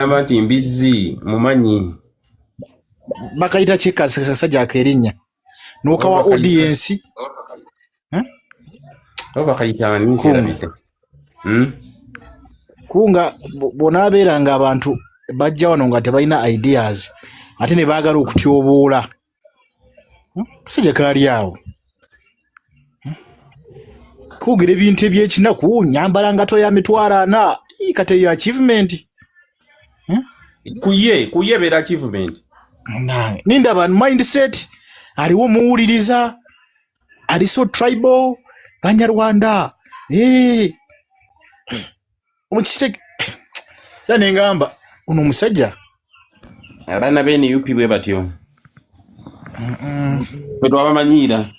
Amati mbizi mumanyi bakaita chikasajja akerinya nokawa audience bakayitani kunga bonabeeranga abantu bajja wano nga tebalina ideas ate ne baagala okutyobuula kasajja kaali awo kugira ebintu ebyekinaku nyambala ngato ya mitwalo 4 kate ya achievement kuye beera achievement nindaba mindset aliwo muwuliriza ali so tribal Banyarwanda omukiteke era nengamba uno musajja abaana bene UP bwe batyo bwe twabamanyira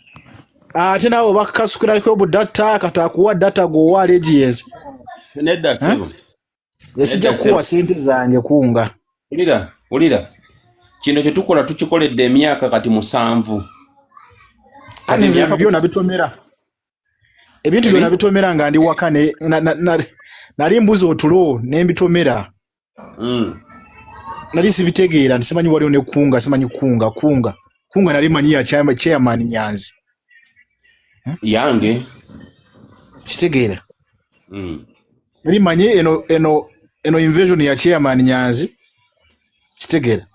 ate nawe bakasukirako obudata katakuwa data gowa legions nedda sebo yasijja kuwa sente zange kunga ulira kino kye tukola tukikoledde emyaka kati 7 kati ebintu byonna bitomera ebintu byonna bitomera nga ndi waka nali mbuzi otulo nembitomera nali sibitegeera nsimanyi waliwo ne kunga simanyi kunga nali manyi ya chairman Nyanzi yange kitegeera nali manyi eno invasion ya chairman Nyanzi kitegeera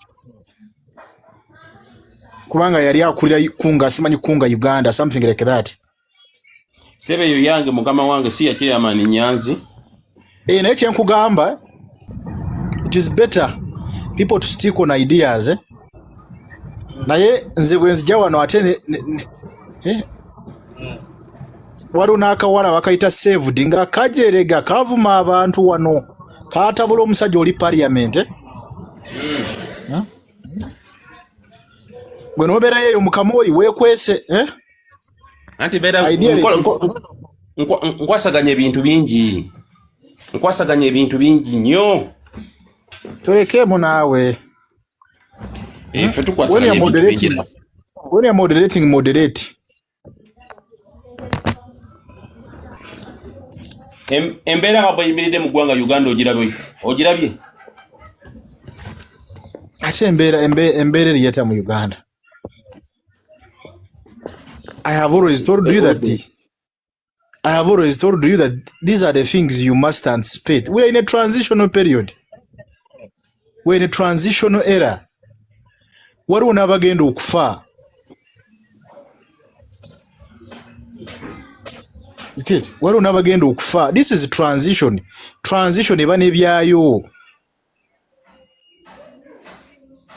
kubanga yali akulira kunga simanyi kunga Uganda something like that sebe yo yange mugama wange si ya chairman Nyanzi naye kyenkugamba it is better people to stick on ideas naye nze bwe nzija wano ate waliwo n'akawala bakayita saved nga kajerega kavuma abantu wano katabula omusajja oli parliament gwe nobeera yeyo mukamoli wekwese anti beera nkwasaganya ebintu bingi nnyo tolekemu naawe ffe tukwasaganya ebintu bingi when you're moderating moderate embeera nga bweyimiridde mu ggwanga Uganda ogirabye ate embeera eriyata mu Uganda I have always told you that these are the things you must anticipate. We are in a transitional period. We're in a transitional era. Waliwo n'abagenda okufa. Waliwo n'abagenda okufa. This is transition. Transition eba n'ebyayo.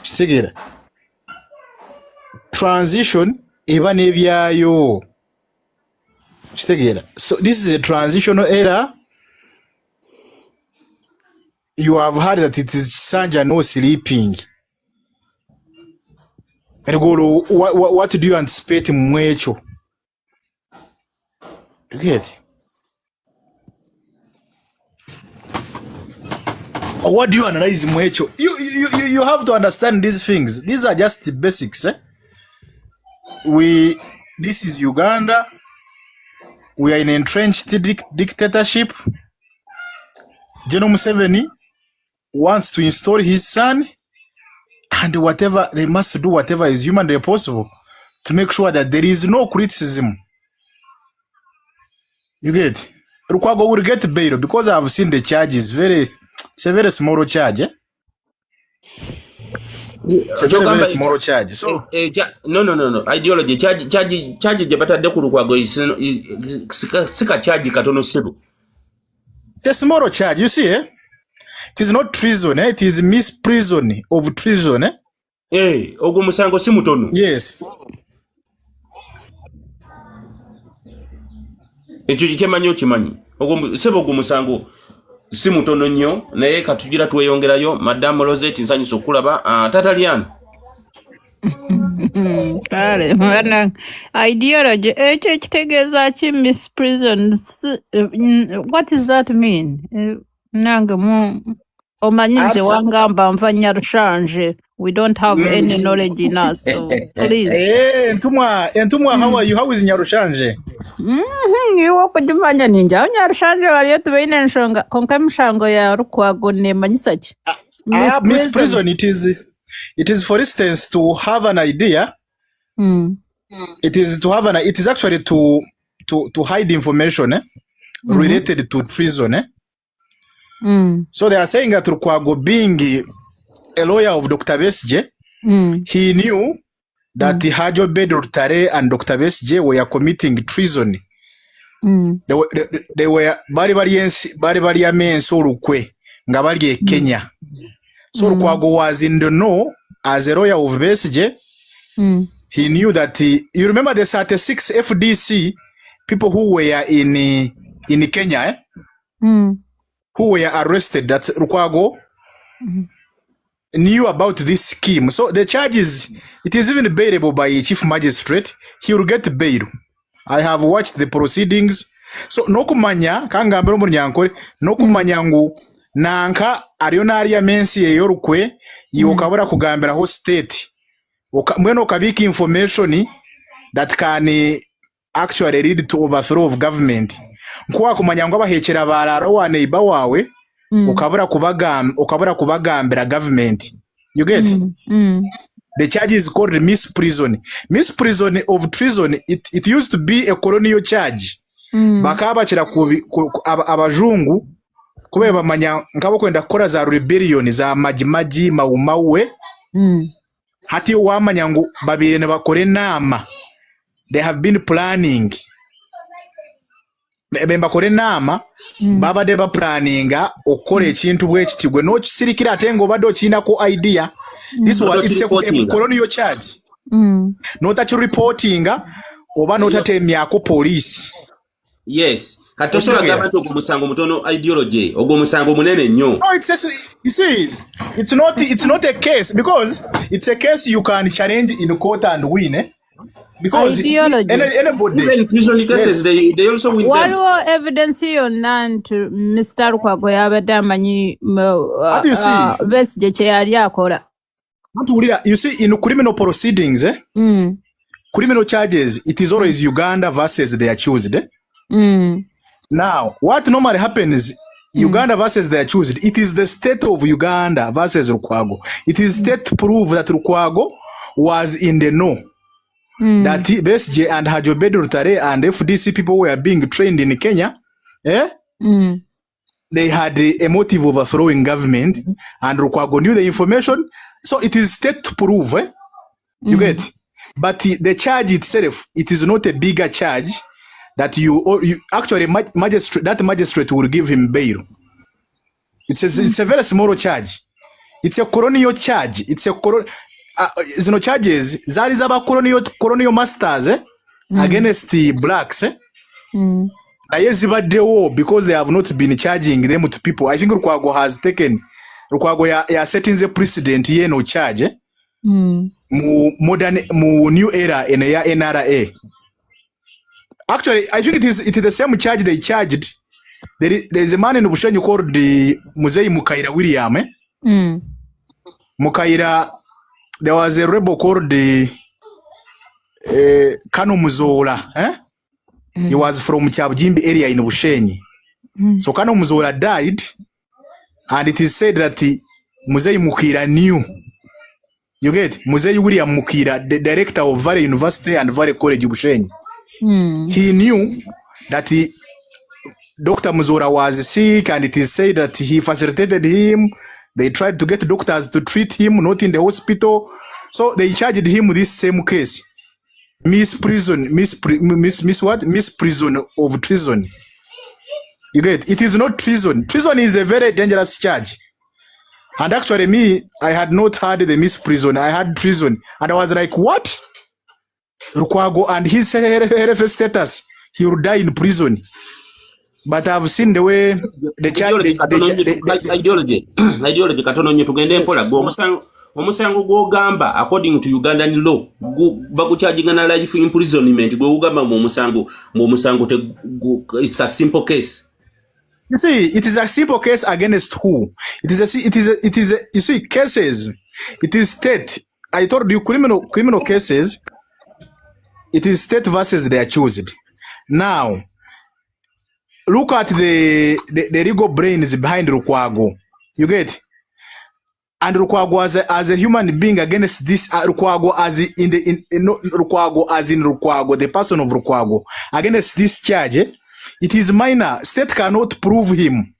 Kitegeera. Transition eba n'ebyayo. Kitegeera. So this is a transitional era. You have heard that it is Sanja no sleeping. And go, what do you anticipate mwekyo? You get? What do you analyze mwekyo? You have to understand these things. These are just the basics. This is Uganda. We are in entrenched dictatorship. General Museveni wants to install his son, and whatever they must do, whatever is humanly possible to make sure that there is no criticism. You get? Lukwago will get bail because I have seen the charges. It's a very small charge. It's a very small charge. So no. Ideology charge jebatadde ku Lukwago sika charge katono sebo. It's a small charge. You see, it is not treason. It is misprison of treason. Ogwo musango si mutono. Yes. Ekyo kyemanyi okimanyi. Ogwo sebo ogwo musango si mutono nnyo naye katugira tweyongerayo. Madame Rosette nsanyusa okulaba Tatalian. Kale mwana ideology ekyo kitegeeza ki misprison. What does that mean? Nange omanyize wangamba nva Nyarushanje. We don't have any knowledge in us, so please. Entumwa, how are you? How is Nyarushanje? Iwo kujumanya ninja Nyarushanje wali tubeine nsonga konka mshango ya Lukwago ne manyisaki. Misprison. It is for instance to have an idea. It is actually to hide information related to treason. So they are saying that Lukwago, being a lawyer of Dr. Besigye, he knew that Hajo Bedro Tare and Dr. Besigye were committing treason. They were bari amenso Lukwe nga bali Kenya. So Lukwago was in the know as a lawyer of Besigye. He knew that you remember the 36 FDC people who were in Kenya, who were arrested, that Lukwago knew about this scheme. So the charges, it is even bailable by a chief magistrate. He will get bail. I have watched the proceedings. So nokumanya kangambero munyankore nokumanya ngu nanka arionaria mensi eyorukwe yokabura kugambira ho state mweno kabiki information that can actually lead to overthrow of government. Nkuwa kumanya ngo abahekera bararo wa neighbor wawe ukabura kubagambira government. You get? The charge is called misprison. Misprison of treason, it used to be a colonial charge. Bakaba kira abajungu kube bamanya nkabo kwenda kora za rebellion za majimaji maumawe. Hati wamanya ngo babire ne bakore nama. They have been planning. Bemba kore nama baba deba planninga okole ekintu bwe kitigwe no kisirikira atengo bado china ko idea. This was it's a colonial charge. Not that you reporting oba not at myako police. Yes. Katosola gaba to musango mutono ideology ogo musango munene nnyo. No, you see, it's not a case because it's a case you can challenge in court and win. Because anybody even prison cases, yes. they also win. What evidence on none to Mr. Lukwago yabadde amanyi Besigye kye yali akola. You see, in criminal proceedings, criminal charges, it is always Uganda versus the accused. Now, what normally happens, Uganda versus the accused, it is the state of Uganda versus Lukwago. It is state proof that Lukwago was in the know. That Besigye and Hajo Bedro Tare and FDC people were being trained in Kenya. They had a motive of overthrowing government, and Lukwago knew the information. So it is state proof. You get? But the charge itself, it is not a bigger charge that you actually magistrate will give him bail. It's a very small charge. It's a colonial charge. It's a charges zari zaba colonial masters against the blacks. Because they have not been charging them to people. I think Lukwago has taken ya setting the precedent ye no charge mu new era in ya NRA. Actually, I think it is the same charge they charged. There is a man in Bushenyi called the Muzei Mukkomera William. Mukkomera, there was a rebel called the Kano Muzola. He was from Chabujimbi area in Bushenyi. So Kano Muzola died, and it is said that Muzei Mukkomera knew. You get? Muzei William Mukkomera, the director of Valley University and Valley College Bushenyi. He knew that Dr. Muzola was sick, and it is said that he facilitated him. They tried to get doctors to treat him, not in the hospital. So they charged him with this same case. Misprison of treason. You get? It is not treason. Treason is a very dangerous charge. And actually I had not heard the misprison. I had treason. And I was like, what? Lukwago and his status, he will die in prison. But I've seen the way the ideology katono nyo tugende mpola omusango gwogamba according to Ugandan law bakucharginga na life imprisonment gwogamba mu musango it's a simple case. You see, it is a simple case against who? It is you see, cases, it is state. I told you criminal cases, it is state versus the accused. Now look at the legal brains behind Lukwago. You get? and Lukwago as a human being against this Lukwago as in Lukwago as in Lukwago, the person of Lukwago against this charge, it is minor. State cannot prove him.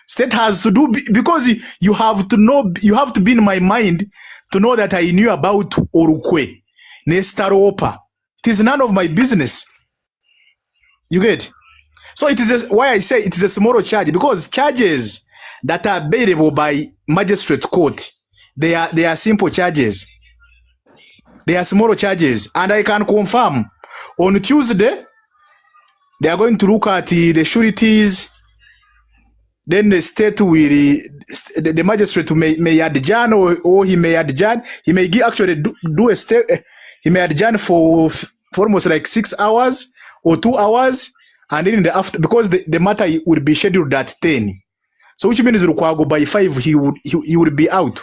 State has to do because you have to know, you have to be in my mind to know that I knew about Orukwe, Nestaropa. It is none of my business. You get? So it is why I say it is a small charge, because charges that are bearable by magistrate court, they are simple charges. They are small charges, and I can confirm on Tuesday they are going to look at the sureties. Then the state will, the magistrate may adjourn, or he may adjourn. He may actually do a step. He may adjourn for almost like 6 hours or 2 hours, and then in the after, because the matter will be scheduled at 10. So which means Lukwago by 5 he would be out.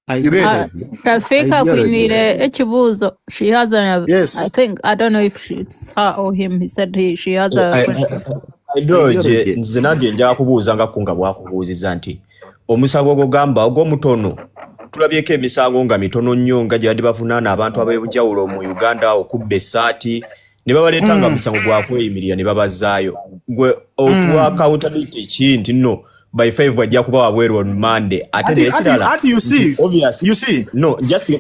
You get it? Tafika kwinile echibuzo. She has a, yes. I think, I don't know if it's her or him. He said she has a question. Aidoje nzinage nja kubuuza nga kunga bwakubuuziza nti omusango ogamba ogw'omutono tulabyeko emisango nga mitono nnyo nga gyadi bavunaana abantu ab'ebujawulo mu Uganda okubba essaati ne babaleetanga omusango gwakweyimirira ne babazaayo gwe otuwa accountability ki nti nno by 5 wajja kuba wabweru on Monday ate n'ekirala you see no just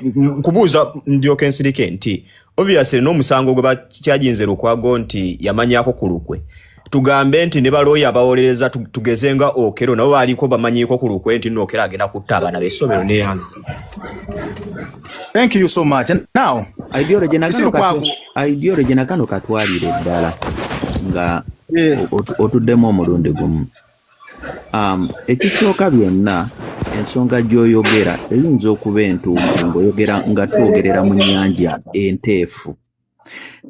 kubuuza ndyoke nsirike nti obviously n'omusango gwe bakyajinze Lukwago nti yamanyako ku Lukwe tugambe nti ne baloya abawolereza tugezenga okero nabo baliko bamanyiko ku Lukwe nti n'okero agenda kutta abaana b'essomero ne yanzi. Thank you so much. And now ideology nakano katwalire ddala nga otuddemu omulundi gumu. Ekisooka byonna ensonga gy'oyogera eyinza okuba entuufu ng'oyogera nga twogerera mu nnyanja enteefu.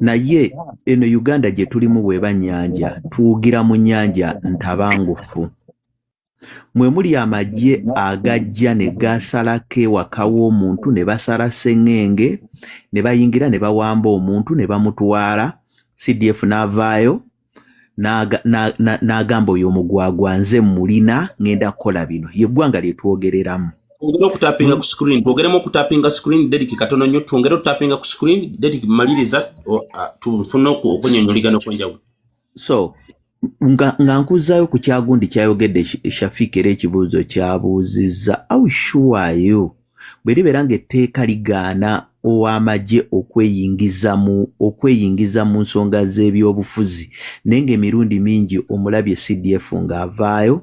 Naye eno Uganda gye tulimu bw'eba nnyanja tuwugira mu nnyanja ntabangufu. Mwe muli amagye agajja ne gasalako ewaka w'omuntu ne basala sseŋŋenge ne bayingira ne bawamba omuntu ne bamutwala, CDF n'avaayo n'agamba oyo omugwagwa nze mulina ngenda kukola bino. Ye ggwanga lye twogereramu. Twongere okutapinga ku screen, twogeremu okutapinga screen Derek katono nnyo, twongere okutapinga ku screen Derek maliriza tufune okunyonyoligana okwenjawulo. So nga nkuzaayo ku kyagundi kyayogedde Shafiq era ekibuuzo kyabuuzizza how sure are you bwe libeera ng'etteeka ligaana ow'amagye okweyingiza mu nsonga z'ebyobufuzi naye ng'emirundi mingi omulabye CDF ng'avaayo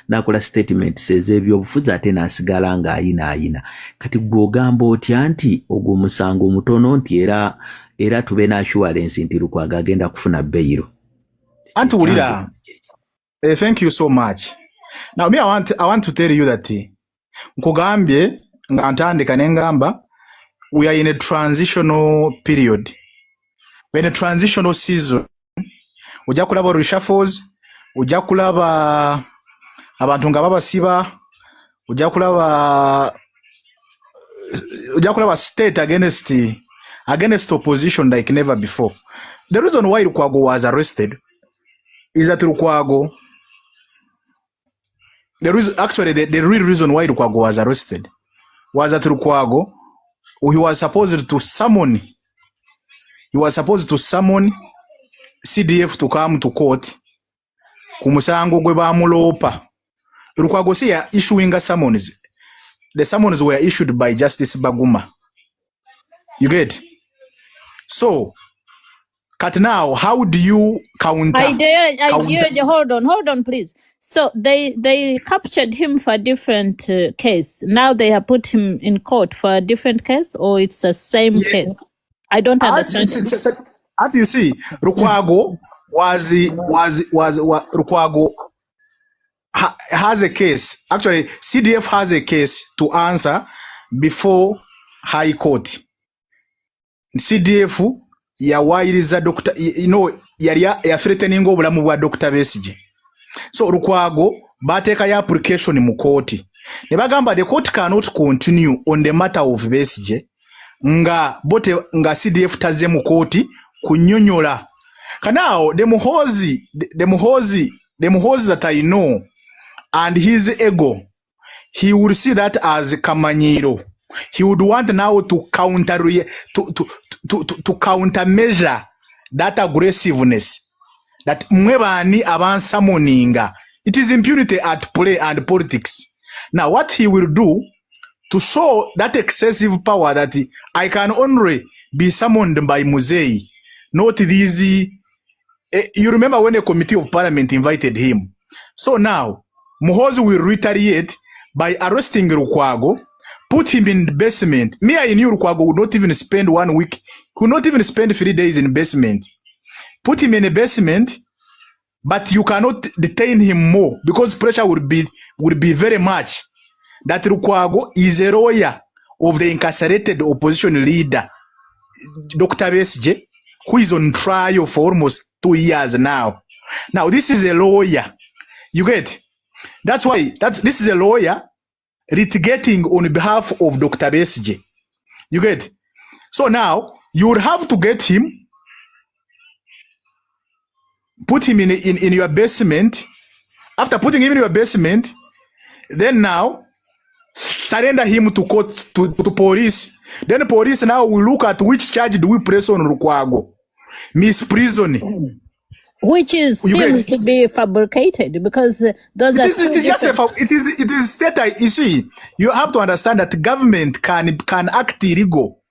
n'akola statements ez'ebyobufuzi ate n'asigala ng'ayinaayina. Kati gw'ogamba otya nti ogwo omusango omutono nti era tube n'assurance nti Lukwago agenda kufuna beyiro. Anti Ulira, thank you so much. Now me I want to tell you that nkugambye nga ntandika n'engamba we are in a transitional period. We're in a transitional season. Ujja kulaba reshuffles, ujja kulaba abantu nga babasiba, ujja kulaba state against opposition like never before. The reason why Lukwago was arrested is that Lukwago, the real reason why Lukwago was arrested was that Lukwago, he was supposed to summon CDF to come to court kumusango gwe bamulopa. Lukwago see issuing a summons. The summons were issued by Justice Baguma. You get? So cut now, how do you counter? Hold on, please. So they captured him for a different case. Now they have put him in court for a different case, or it's the same case? I don't understand. As you see, Lukwago Lukwago has a case. Actually, CDF has a case to answer before High Court. CDF yawayiriza Dr. yali threatening obulamu bwa Dr. Besigye. So Lukwago bateeka ya application mu court. Ne bagamba the court cannot continue on the matter of Besigye nga CDF taze mu court kunyonyola. Kanao the muhozi that I know and his ego, he would see that as kamanyiro. He would want now to countermeasure that aggressiveness. That mwebani avansa moninga. It is impunity at play and politics. Now what he will do to show that excessive power that I can only be summoned by Muzei, not these. You remember when a committee of parliament invited him. So now Muhoozi will retaliate by arresting Lukwago, put him in the basement. Me, I knew Lukwago would not even spend 1 week, could not even spend 3 days in basement. Put him in a basement, but you cannot detain him more because pressure would be very much. That Lukwago is a lawyer of the incarcerated opposition leader, Dr. Besigye, who is on trial for almost 2 years now. Now, this is a lawyer. You get? That's why this is a lawyer litigating on behalf of Dr. Besigye. You get? So now, you would have to get him, put him in your basement. After putting him in your basement, then now, surrender him to court, to police. Then the police now will look at which charge do we press on Lukwago. Misprisioning. Which seems to be fabricated because those are it is state. You see, you have to understand that government can act illegal.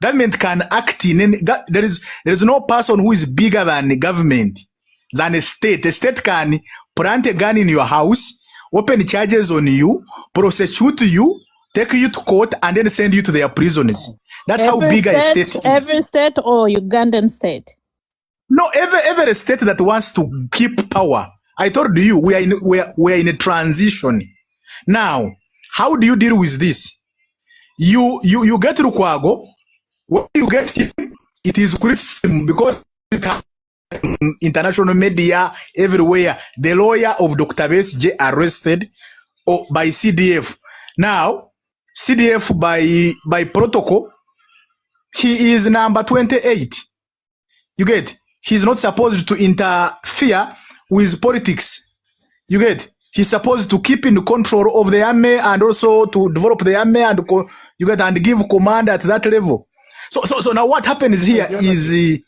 Government can act in there is no person who is bigger than the government, than a state. A state can plant a gun in your house, open charges on you, prosecute you, take you to court, and then send you to their prisons. That's how big a state is. Every state or Ugandan state? No, every state that wants to keep power. I told you we are in a transition. Now, how do you deal with this? You get Lukwago. When you get him, it is criticism because international media everywhere. The lawyer of Dr. Besigye arrested by CDF. Now, CDF by protocol, he is number 28. You get? He's not supposed to interfere with politics. You get? He's supposed to keep in control of the army and also to develop the army and you get and give command at that level. So now what happens here is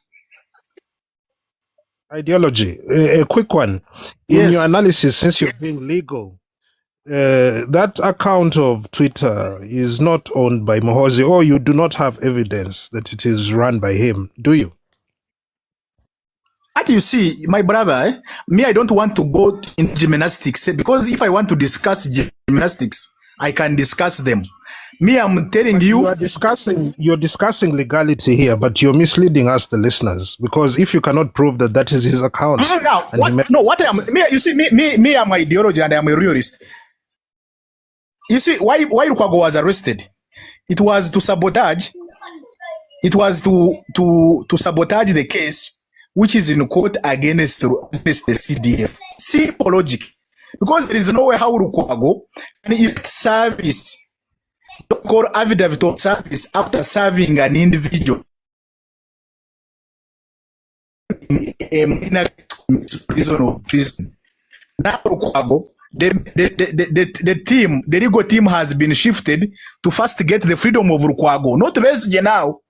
ideology. A quick one. In your analysis, since you're being legal, that account of Twitter is not owned by Muhoozi, or you do not have evidence that it is run by him, do you? As you see, my brother, me, I don't want to go in gymnastics because if I want to discuss gymnastics, I can discuss them. Me, I'm telling you. You're discussing legality here, but you're misleading us, the listeners, because if you cannot prove that that is his account. You see, me, I'm an ideology and I'm a realist. You see, why Lukwago was arrested? It was to sabotage. It was to sabotage the case, which is in court against the CDF. Simple logic. Because there is no way how Lukwago can eat service, call affidavit of service after serving an individual in a prison or prison. Now Lukwago, the legal team has been shifted to first get the freedom of Lukwago. Not Besigye now.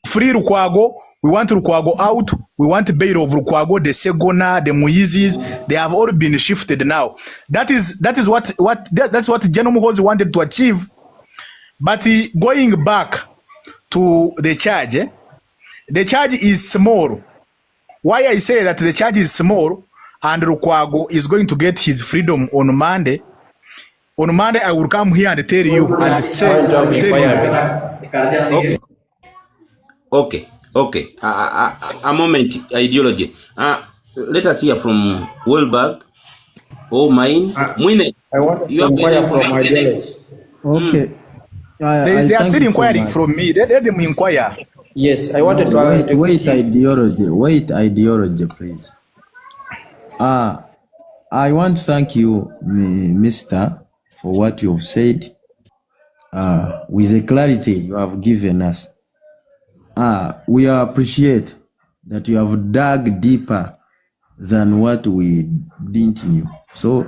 Free Lukwago. We want Lukwago out. We want bail of Lukwago, the Segona, the Muizis. They have all been shifted now. That's what General Muhoozi wanted to achieve. But going back to the charge, the charge is small. Why I say that the charge is small and Lukwago is going to get his freedom on Monday. On Monday, I will come here and tell you and say, I will tell you. Okay. A moment, ideology. Let us hear from Wolberg or mine. Mwine, I want to inquire from ideology. Okay. They are still inquiring from me. Let them inquire. Yes, I wanted to wait ideology, please. I want to thank you, Mister, for what you have said. With the clarity you have given us. We appreciate that you have dug deeper than what we didn't know. So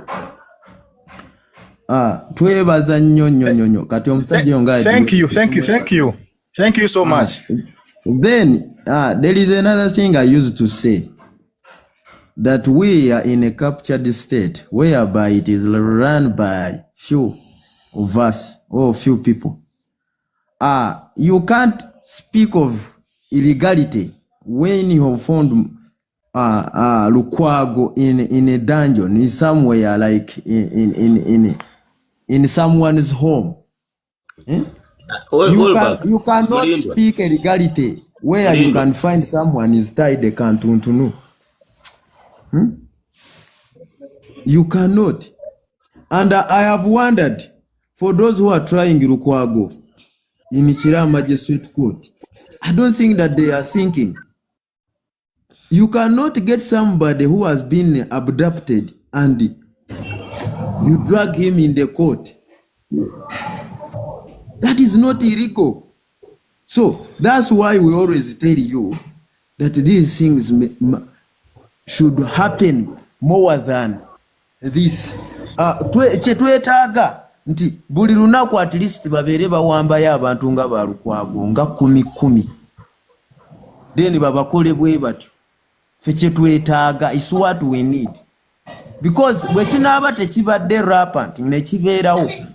twebaza nnyo kati omusajja yonga. Thank you so much. Then there is another thing I used to say, that we are in a captured state whereby it is run by few of us or few people. You can't speak of illegality when you have found Lukwago in a dungeon, in somewhere like in someone's home. You cannot speak illegality where you can find someone is tied the cantuntunu. You cannot. And I have wondered, for those who are trying Lukwago in Ichira Magistrate Court, I don't think that they are thinking. You cannot get somebody who has been abducted and you drag him in the court. That is not illegal. So that's why we always tell you that these things should happen more than this. Chetwetaga nti buli lunaku at least babeere bawambayo abantu nga ba Lukwago nga 10 then babakole bwe batyo. Fe chetwetaga is what we need, because bwe kinaaba tekibadde rampant ne kibeerawo,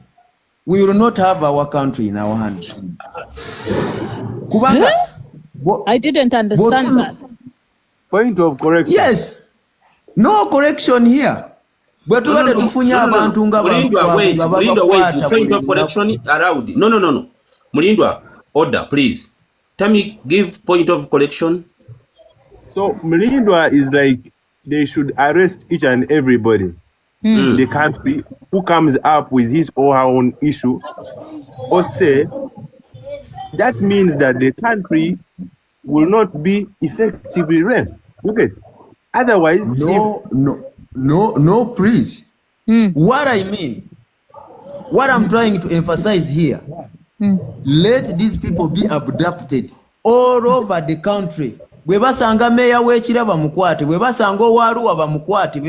we will not have our country in our hands. Kubanga I didn't understand that. Point of correction. Yes. No correction here. But what the tufunya abantu nga Mulindwa, point of correction around. No. Mulindwa, order, please. Tell me, give point of correction. So Mulindwa is like they should arrest each and everybody in the country who comes up with his or her own issue, or say that means that the country will not be effectively run. Okay. Otherwise, no, please. What I mean, what I'm trying to emphasize here, let these people be abducted all over the country. Webasanga meya w'ekira bamukwate, webasanga owaluwa bamukwate,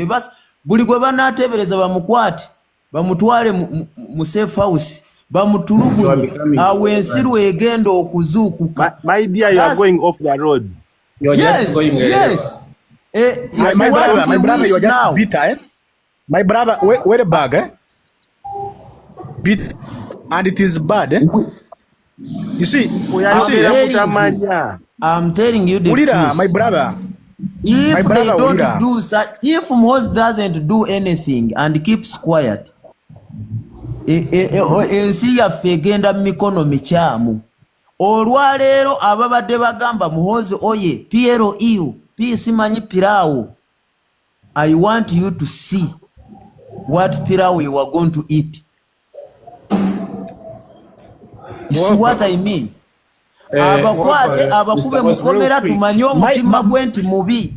buli gwe banaatebereza bamukwate, bamutwale mu safe house, bamutulugunye, awo ensiru egenda okuzuukuka. My dear, you are going off the road. Yes. My brother, you are just bitter, eh? My brother, where the bag, eh? Bit, and it is bad, eh? You see, I'm telling you the truth. My brother. If they don't do such, if Mose doesn't do anything and keeps quiet, ensi yaffe egenda mu mikono mikyamu. Olwaleero ababadde bagamba Muhoozi oye PLEU peace manyi piraawo. I want you to see what piraawo you are going to eat. You see what I mean? Abakwate abakube Mukkomera tumanye omutima gwe nti mubi.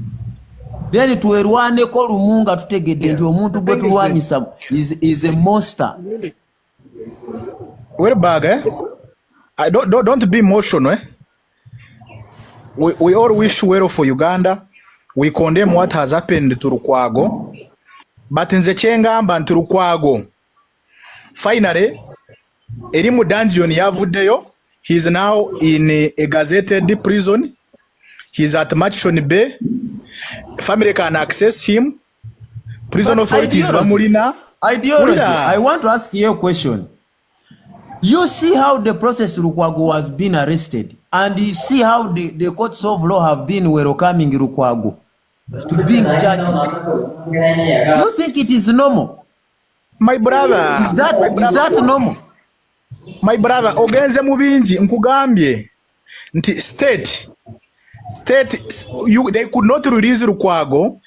Then twerwaneko lumunga tutegedde nti omuntu gwe tulwanyisa is a monster. Where bag, eh? Don't be emotional, eh? We all wish well for Uganda. We condemn what has happened to Lukwago. But nze kyengamba nti Lukwago finally eri mu dungeon yavuddeyo. He is now in a gazetted prison. He's at Machishoni Bay. Family can access him. Prison authorities bamulina. Ideology. I want to ask you a question. You see how the process Lukwago has been arrested, and you see how the courts of law have been welcoming Lukwago to being judged. You think it is normal? My brother. Is that normal? My brother, ogenze mu bingi nkugambye nti state they could not release Lukwago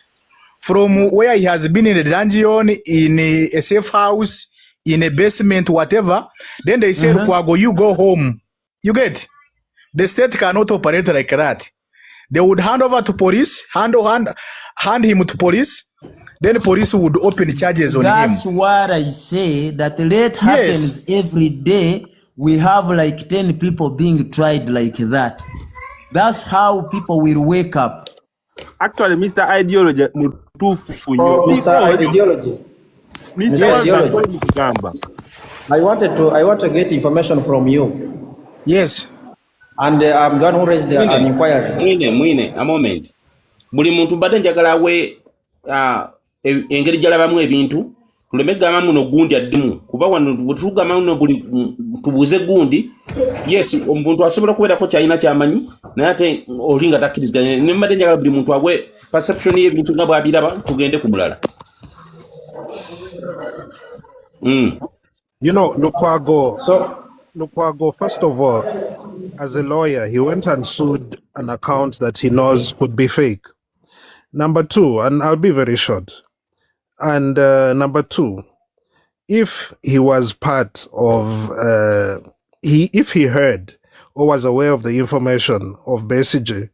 from where he has been in a dungeon, in a safe house, in a basement, whatever. Then they say, Lukwago, you go home. You get? The state cannot operate like that. They would hand over to police, hand him to police. Then the police would open charges on him. That's what I say, that late happens every day. We have like 10 people being tried like that. That's how people will wake up. Actually, Mr. Ideology, Mr. Ideology. Yes, I want to get information from you. Yes. And I'm going to raise an inquiry. Mwine, a moment. Buli muntu mbadde njagala we engeri gyalabamu ebintu tuleme gamba muno gundi addimu kuba wano bwe tugamba muno buli tubuuze gundi yes omuntu asobola kubeerako kyalina kyamanyi naye ate olinga takkiriziganya ne mbadde njagala buli muntu agwe perception y'ebintu nga bw'abiraba tugende ku mulala. You know, Lukwago, first of all, as a lawyer, he went and sued an account that he knows could be fake. Number two, and I'll be very short. And number two, if he was part of, if he heard or was aware of the information of Besigye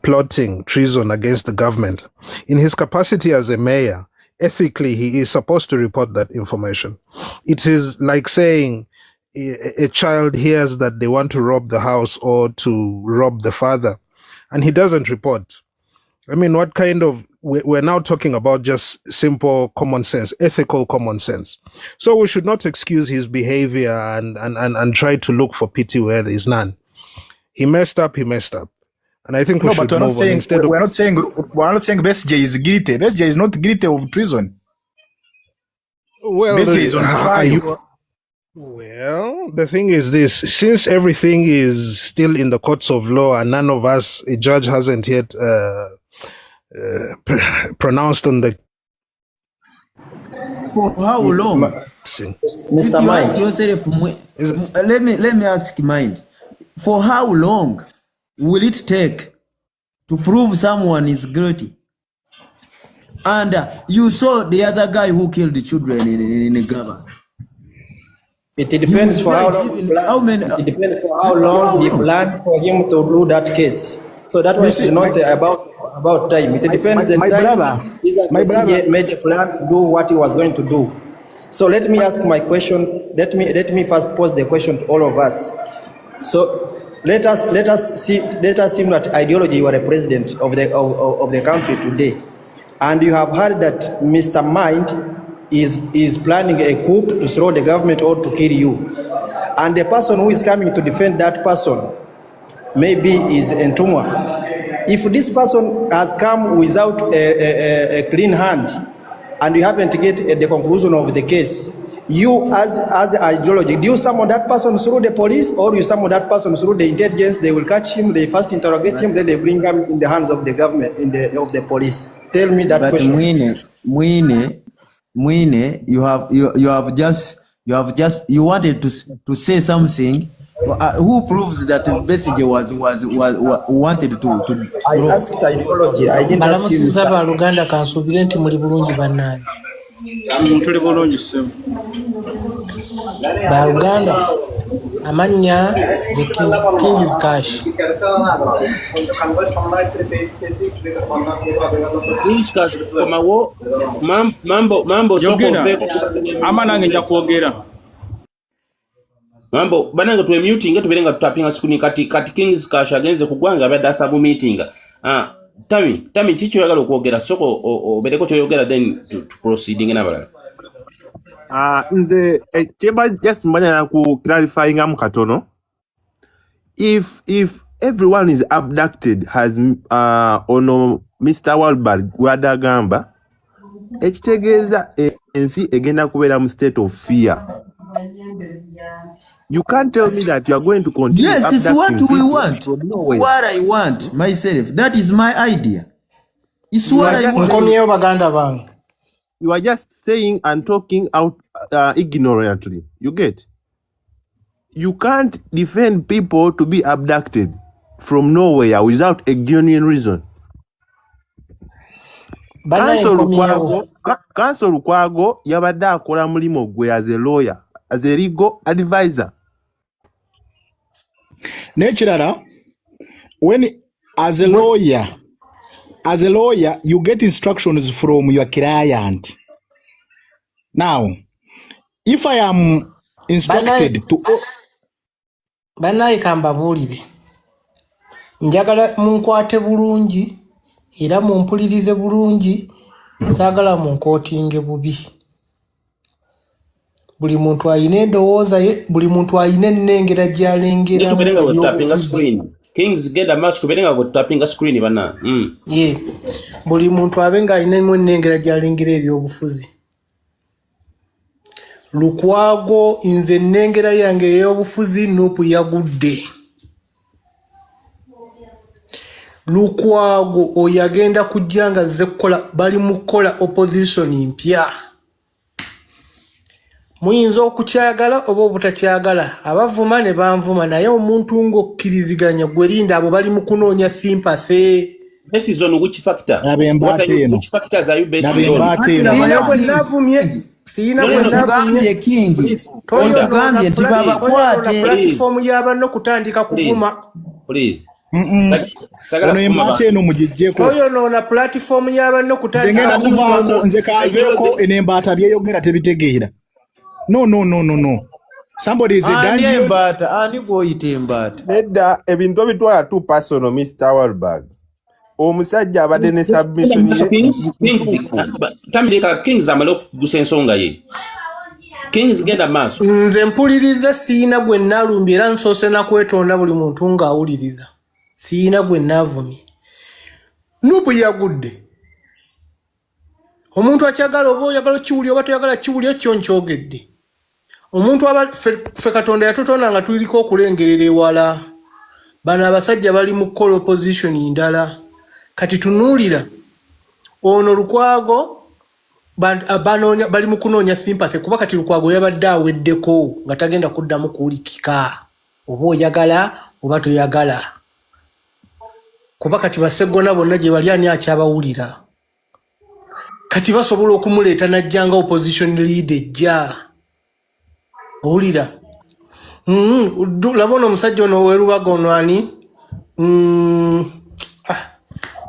plotting treason against the government, in his capacity as a mayor, ethically, he is supposed to report that information. It is like saying a child hears that they want to rob the house or to rob the father, and he doesn't report. I mean, what kind of, we're now talking about just simple common sense, ethical common sense. So we should not excuse his behavior and try to look for pity where there is none. He messed up. And I think we should move on. We're not saying Besigye is guilty. Besigye is not guilty of treason. Well, Besigye is on trial. Well, the thing is this: since everything is still in the courts of law, and none of us, a judge hasn't yet pronounced on the. For how long, Mr. Mind? Let me ask Mind. For how long will it take to prove someone is guilty? And you saw the other guy who killed the children in Gaba. It depends for how long. It depends for how long he planned for him to do that case. So that was not about time. It depends the time. My brother made a plan to do what he was going to do. So let me ask my question. Let me first pose the question to all of us. So let us assume that ideology, you are a president of the country today, and you have heard that Mr. Mind is planning a coup to throw the government or to kill you, and the person who is coming to defend that person maybe is Ntumwa. If this person has come without a clean hand and you haven't get the conclusion of the case, you as ideology, do you summon that person through the police, or you summon that person through the intelligence? They will catch him, they first interrogate him, then they bring him in the hands of the government, of the police. Tell me that question. Mwine, you wanted to say something. Who proves that Besigye was wanted to I asked ideology. I didn't ask you. Luganda kansubire nti muli bulungi bannange. Tuli bulungi ssebo. Ba Luganda amanya the King's Cash. King's Cash komawo mambo soko ama nange nja kwogera. Mambo bananga tuwe muting tuberenga tutapinga sikuni kati King's Cash agenze kugwanga abadde asabu meeting. Tami chicho yagala okwogera soko obereko kyoyogera then to proceeding n'abalala. Nze cheba just mbanya ku clarifying am katono. If everyone is abducted has ono Mr. Walberg wadagamba ekitegeeza ensi egenda kubeera mu state of fear. You can't tell me that you are going to continue. Yes, it's what we want. What I want myself. That is my idea. It's what I want. You are just saying and talking out ignorantly. You get? You can't defend people to be abducted from nowhere without a genuine reason. Council Lukwago yabadde akola mulimo gwe as a lawyer, as a legal advisor. Naturally, when as a lawyer, you get instructions from your client. Now, if I am instructed to banaye kambabulire njagala munkwate bulungi era mumpulirize bulungi saagala munkootinge bubi buli muntu ayina endowooza ye, buli muntu ayina ennengera gy'alengeramu tuberenga ku tapping ebyobufuzi. screen. Kings genda maaso tuberenga ku tapping screen bana. Ye, buli muntu abenga ayinamu ennengera gy'alengera ebyobufuzi. Lukwago nze ennengera yange ey'obufuzi Nuupu yagudde. Lukwago oyo agenda kujja nga azze kukola, bali mu kukola opposition mpya. Muyinza okukyagala oba obutakyagala, abavuma ne banvuma, naye omuntu ng'okkiriziganya gwe linda abo bali mu kunoonya sympathy. Based on which factor? Which factors are you based on? Siina gwe navumye. Siina gwe navumye. King. Toyogambye nti babakwate. Platform y'abanno kutandika kuvuma. Please. Ono embate eno mugijjeko. Toyonoona platform y'abanno kutandika kuvaako nze kanzeeko enembaata byeyogera tebitegeera. No. Somebody is a danger. Ani gw'oyita embaata? Nedda ebintu ebitwala too personal, Mr. Walberg. Omusajja abadde ne submission Kings amale okugusa ensonga ye. Kings genda maaso. Nze mpuliriza siina gwe nnalumbye era nsoose na kwetonda buli muntu ng'awuliriza. Siina gwe nnaavumye. Nuupu yagudde. Omuntu akyagala oba oyagala kiwuli oba toyagala kiwuli ekyo nkyogedde. Omuntu aba ffe Katonda yatutonda nga tuliko okulengerera ewala. Bano abasajja bali mu kukola opposition ndala. Kati tunuulira ono Lukwago bali mu kunoonya sympathy kuba kati Lukwago yabadde aweddeko nga tagenda kuddamu kuwulikika oba oyagala oba toyagala. Kuba kati baseggona bonna gye bali ani akyabawulira. Kati basobola okumuleeta najjanga opposition leader ejja. Owulira? Labona omusajja ono w'erubaga ono ani?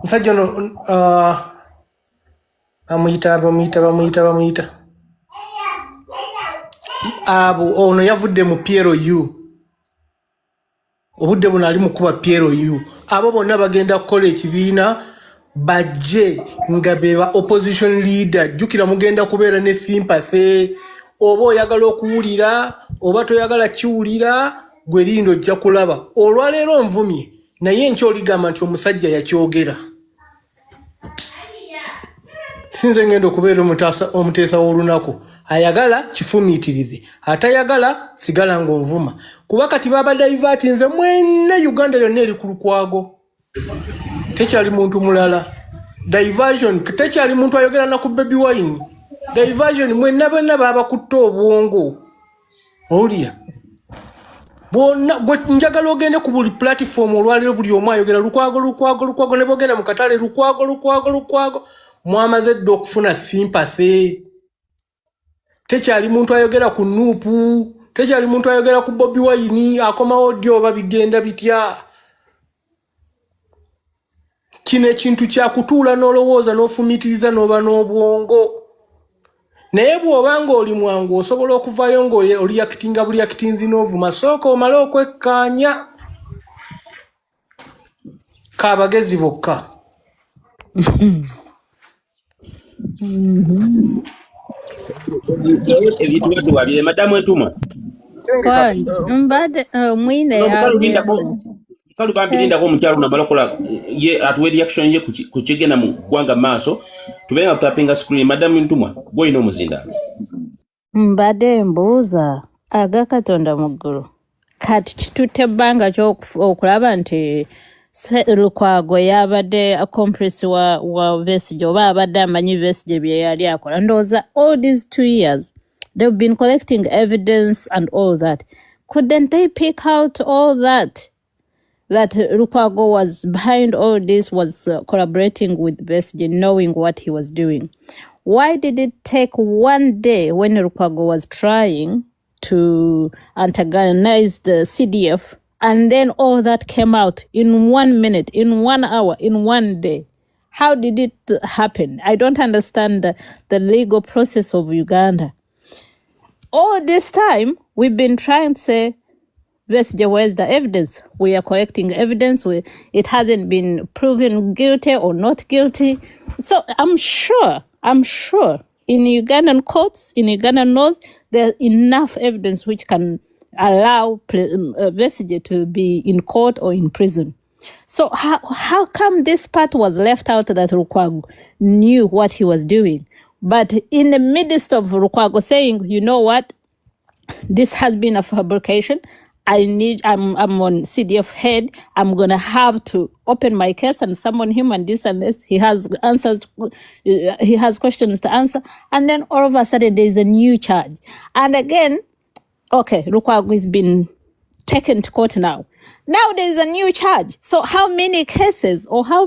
Musajja ono bamuyita. Ono yavudde mu PLU. Obudde buno ali mu kuba PLU. Abo bonna bagenda kukola ekibiina bajje nga beba opposition leader. Jjukira mugenda kubeera ne sympathy. Oba oyagala okuwulira oba toyagala kiwulira gwe lindo ojja kulaba. Olwaleero nvumye naye nkyoligamba nti omusajja yakyogera. Sinze ngenda okubeera omuteesa w'olunaku. Ayagala kifumiitirize. Atayagala sigala ng'onvuma. Kuba kati baba divertinze mwena Uganda yonna eri ku Lukwago. Tekyali muntu mulala. Diversion tekyali muntu ayogera na ku baby wine. Diversion mwena bonna baba kutta obwongo. Owulira? Bonna gwe njagala ogende ku buli platform olwaliro buli omu ayogera Lukwago ne bogenda mu katale Lukwago. Mwamaze dda okufuna sympathy. Tekyali muntu ayogera ku Nuupu, tekyali muntu ayogera ku Bobi Wine, akomawo ddi oba bigenda bitya. Kino ekintu kya kutuula n'olowooza n'ofumitiriza n'oba n'obwongo. Naye bw'obanga oli mwangu osobola okuvayo ng'oli yakitinga buli yakitinzi n'ovuma, sooka omale okwekkaanya. Kaabagezi bokka. Ebintu wabye madamu Entuma. Mbadde mwine Kalu bambirinda ko omukyalo namala okola ye atuwe reaction ye ku kigenda mu ggwanga maaso tubenga tutapinga screen madamu Entuma boyina omuzinda. Mbadde mbuuza aga Katonda mu ggulu kati kitutte ebbanga ky'okulaba nti Lukwago yabadde accomplice wa Besigye oba abadde amanyi Besigye bye yali akola. Ndowooza all these 2 years they've been collecting evidence and all that. Couldn't they pick out all that Lukwago was behind all this, was collaborating with Besigye, knowing what he was doing? Why did it take 1 day when Lukwago was trying to antagonize the CDF, and then all that came out in 1 minute, in 1 hour, in 1 day? How did it happen? I don't understand the legal process of Uganda. All this time, we've been trying to say, Besigye, where's the evidence? We are collecting evidence. It hasn't been proven guilty or not guilty. So I'm sure in Ugandan courts, in Ugandan laws, there's enough evidence which can allow Besigye to be in court or in prison. So how come this part was left out, that Lukwago knew what he was doing? But in the midst of Lukwago saying, you know what, this has been a fabrication, I'm on CDF head, I'm going to have to open my case and summon him and this and this. He has answers, he has questions to answer. And then all of a sudden there's a new charge. And again, okay, Lukwago has been taken to court now. Now there's a new charge. So how many cases, or how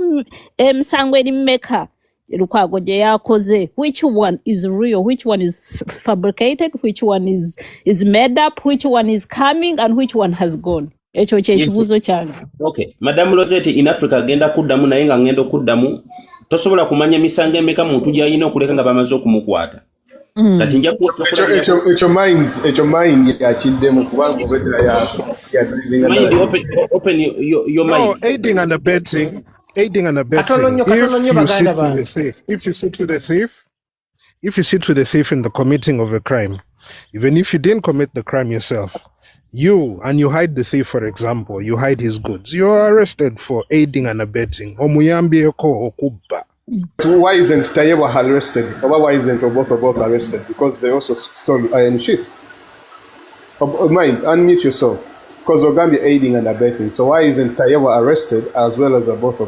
Sangweni Meka Lukwago Jayakoze, which one is real, which one is fabricated, which one is made up, which one is coming, and which one has gone? Yes. Okay, Madam Rosette, in Africa genda kuddamu naye nga ngendo kuddamu tosobola kumanya misango emeka muntu gy'alina okuleka nga bamaze okumukwata. Kati nja ekyo mind yakiddemu kubanga obwedera ya open your mind. No, aiding and abetting. If you sit with the thief in the committing of a crime, even if you didn't commit the crime yourself, you hide the thief, for example, you hide his goods, you are arrested for aiding and abetting. So why isn't Tayewa arrested? Or why isn't both arrested? Because they also stole iron sheets. Mind, unmute yourself. Because we're going to be aiding and abetting. So why isn't Tayewa arrested as well as both?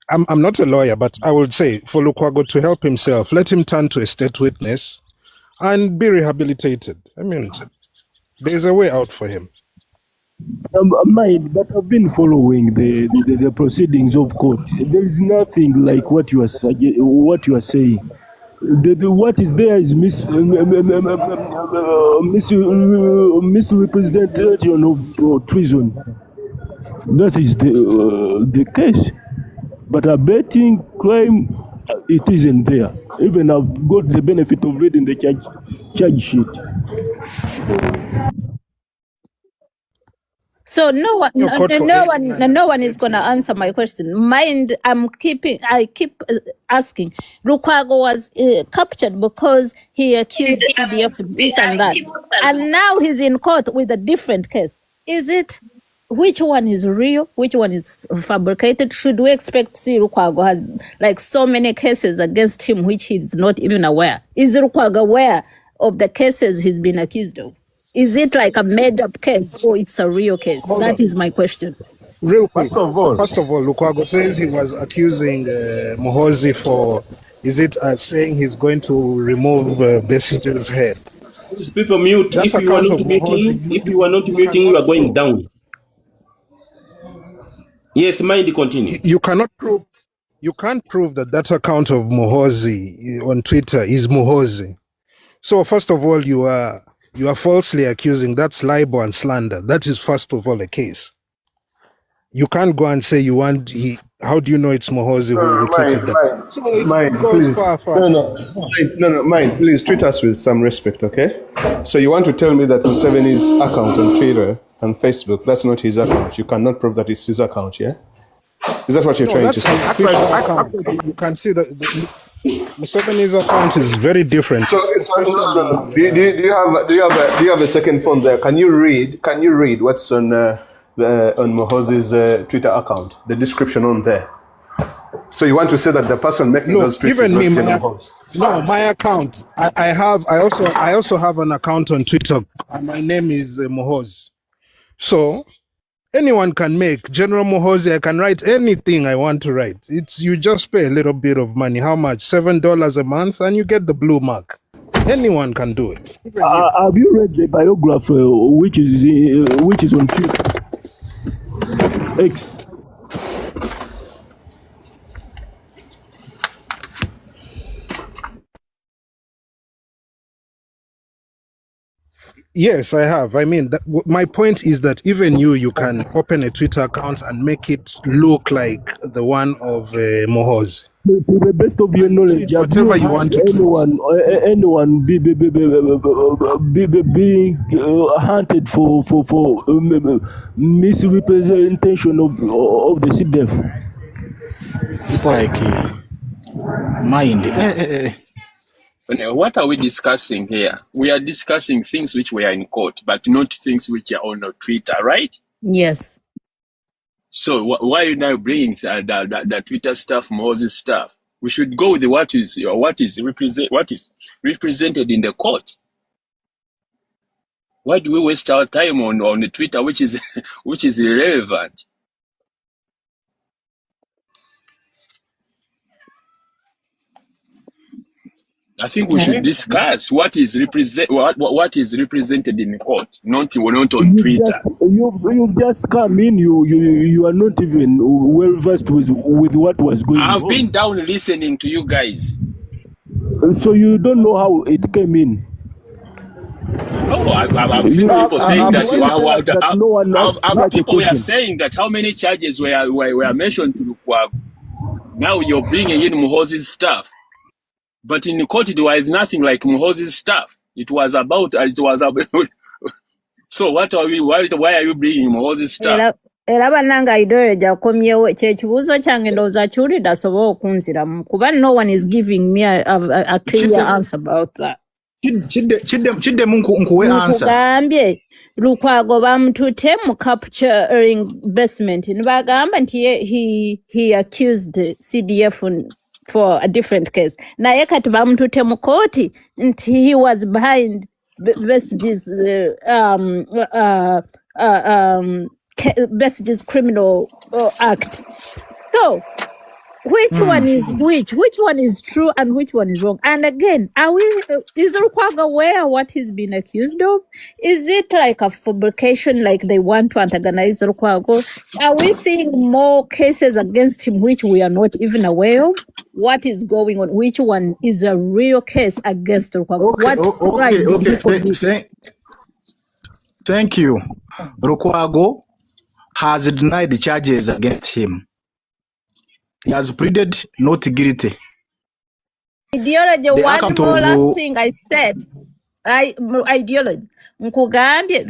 I'm not a lawyer, but I would say for Lukwago to help himself, let him turn to a state witness and be rehabilitated. I mean, there's a way out for him. Mind, but I've been following the proceedings of court. There is nothing like what you are saying. What is there is misrepresentation of treason. That is the case. But abetting crime, it isn't there. Even I've got the benefit of reading the charge sheet. So no one is going to answer my question. Mind, I keep asking. Lukwago was captured because he accused CDF of this and that, and now he's in court with a different case. Is it? Which one is real? Which one is fabricated? Should we expect to see Lukwago has like so many cases against him which he's not even aware? Is Lukwago aware of the cases he's been accused of? Is it like a made-up case or it's a real case? That is my question. Real quick. First of all, Lukwago says he was accusing Muhoozi for, saying he's going to remove Besigye's head. People mute. If you are not muting, you are going down. Yes, mind continue. You can't prove that account of Muhoozi on Twitter is Muhoozi. So first of all, you are falsely accusing. That's libel and slander. That is first of all a case. You can't go and say you want. How do you know it's Muhoozi who tweeted that? Mind, please. No, mind, please treat us with some respect, okay? So you want to tell me that Museveni's account on Twitter and Facebook, that's not his account. You cannot prove that it's his account, yeah? Is that what you're trying to say? You can see that Museveni's account is very different. So do you have a second phone there? Can you read what's on Muhoozi's Twitter account? The description on there. So you want to say that the person making those tweets is not Muhoozi? No, my account. I also have an account on Twitter. And my name is Muhoozi. So anyone can make General Muhoozi. I can write anything I want to write. You just pay a little bit of money. How much? $7 a month, and you get the blue mark. Anyone can do it. Have you read the biography which is on Twitter? X. Yes, I have. I mean, my point is that even you can open a Twitter account and make it look like the one of Muhoozi. To the best of your knowledge, whatever you want to anyone being hunted for misrepresentation of the CDF. People like mind. What are we discussing here? We are discussing things which were in court, but not things which are on Twitter, right? Yes. So why are you now bringing the Twitter stuff, Moses stuff? We should go with what is represented in the court. Why do we waste our time on the Twitter, which is irrelevant? I think we should discuss what is represented in the court, not on Twitter. You just come in. You are not even well versed with what was going on. I've been down listening to you guys. So you don't know how it came in. Oh, I've seen people saying that people were saying that how many charges were mentioned to Lukwago. Now you're bringing in Muhoozi's stuff. But in the court, it was nothing like Muhoozi's stuff. It was about. So why are you bringing Muhoozi's stuff? Era bannanga ideology akomyewo ekibuuzo kyange ndowooza kiwulidde asobola okunziramu kuba no one is giving me a clear answer about that. Kiddemu nkuwe answer. Nkugambye Lukwago bamutute mu capturing basement nibagamba nti he accused CDF for a different case. Naye kati bamutute mu kooti nti he was behind Besige's Besige's criminal act. So which one is which? Which one is true and which one is wrong? And again, is Lukwago aware what he's been accused of? Is it like a fabrication, like they want to antagonize Lukwago? Are we seeing more cases against him which we are not even aware of? What is going on? Which one is a real case against Lukwago? Thank you. Lukwago has denied the charges against him. He has pleaded not guilty. Ideology, one more last thing I said. Ideology. Nkugambye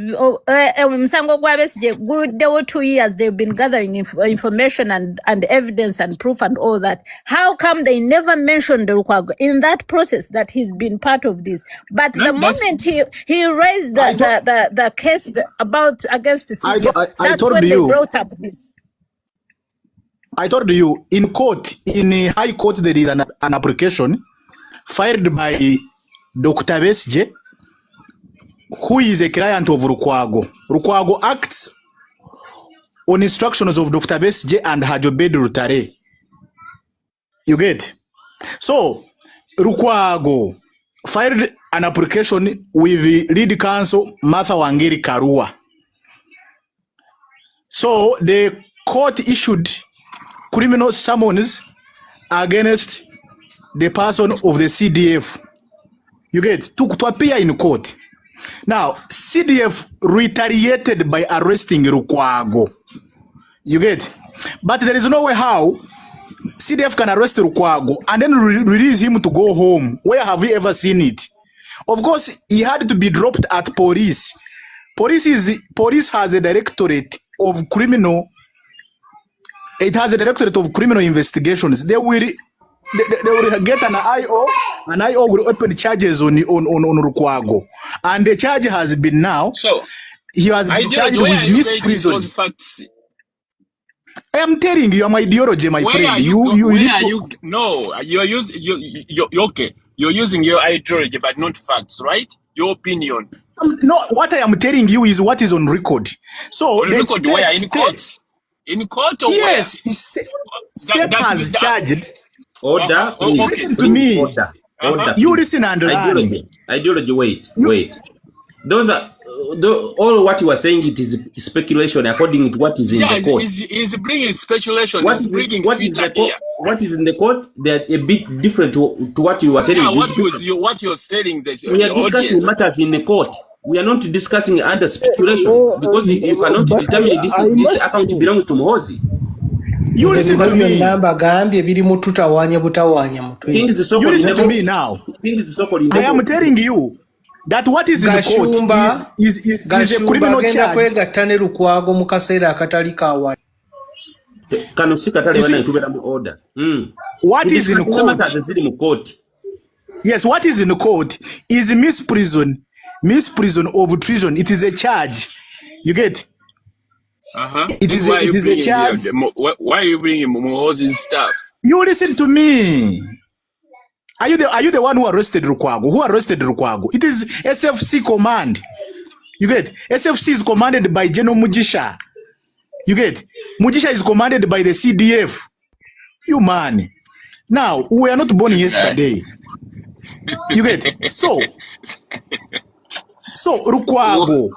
msango gwa Besigye there were 2 years they've been gathering information and evidence and proof and all that. How come they never mentioned Lukwago in that process that he's been part of this? But the moment he raised the case about against the CDF, that's when they brought up this. I told you, in court, in a high court, there is an application filed by Dr. Besigye, who is a client of Lukwago. Lukwago acts on instructions of Dr. Besigye and Hajobed Rutare. You get? So, Lukwago filed an application with the lead counsel, Martha Wangeri Karua. So, the court issued criminal summons against the person of the CDF. You get? To appear in court. Now, CDF retaliated by arresting Lukwago. You get? But there is no way how CDF can arrest Lukwago and then release him to go home. Where have we ever seen it? Of course, he had to be dropped at police. Police has a directorate of criminal. It has a directorate of criminal investigations. They will get an IO. An IO will open charges on Lukwago, and the charge has been now. So he has been charged with misprision. I am telling you, my ideology, my friend. Okay. You're using your ideology, but not facts, right? Your opinion. No, what I am telling you is what is on record. So on record, where in court? In court or yes, state has charged. Order. Listen to me. Order. You listen and learn. Ideology. Wait. Those are all what you are saying. It is speculation according to what is in the court. Is bringing speculation. What is in the court? They are a bit different to what you are telling. What you're saying that we are discussing matters in the court. We are not discussing under speculation because you cannot determine this account belongs to Muhoozi. You listen to me. You listen to me now. I am telling you that what is in the court is a criminal charge. order. What is in court? Yes, what is in court is misprison of treason. It is a charge. You get? It is a charge. Why are you bringing Muhoozi's stuff? You listen to me. Are you the one who arrested Lukwago? Who arrested Lukwago? It is SFC command. You get? SFC is commanded by General Mujisha. You get? Mujisha is commanded by the CDF. You man. Now, we are not born yesterday. You get? So Lukwago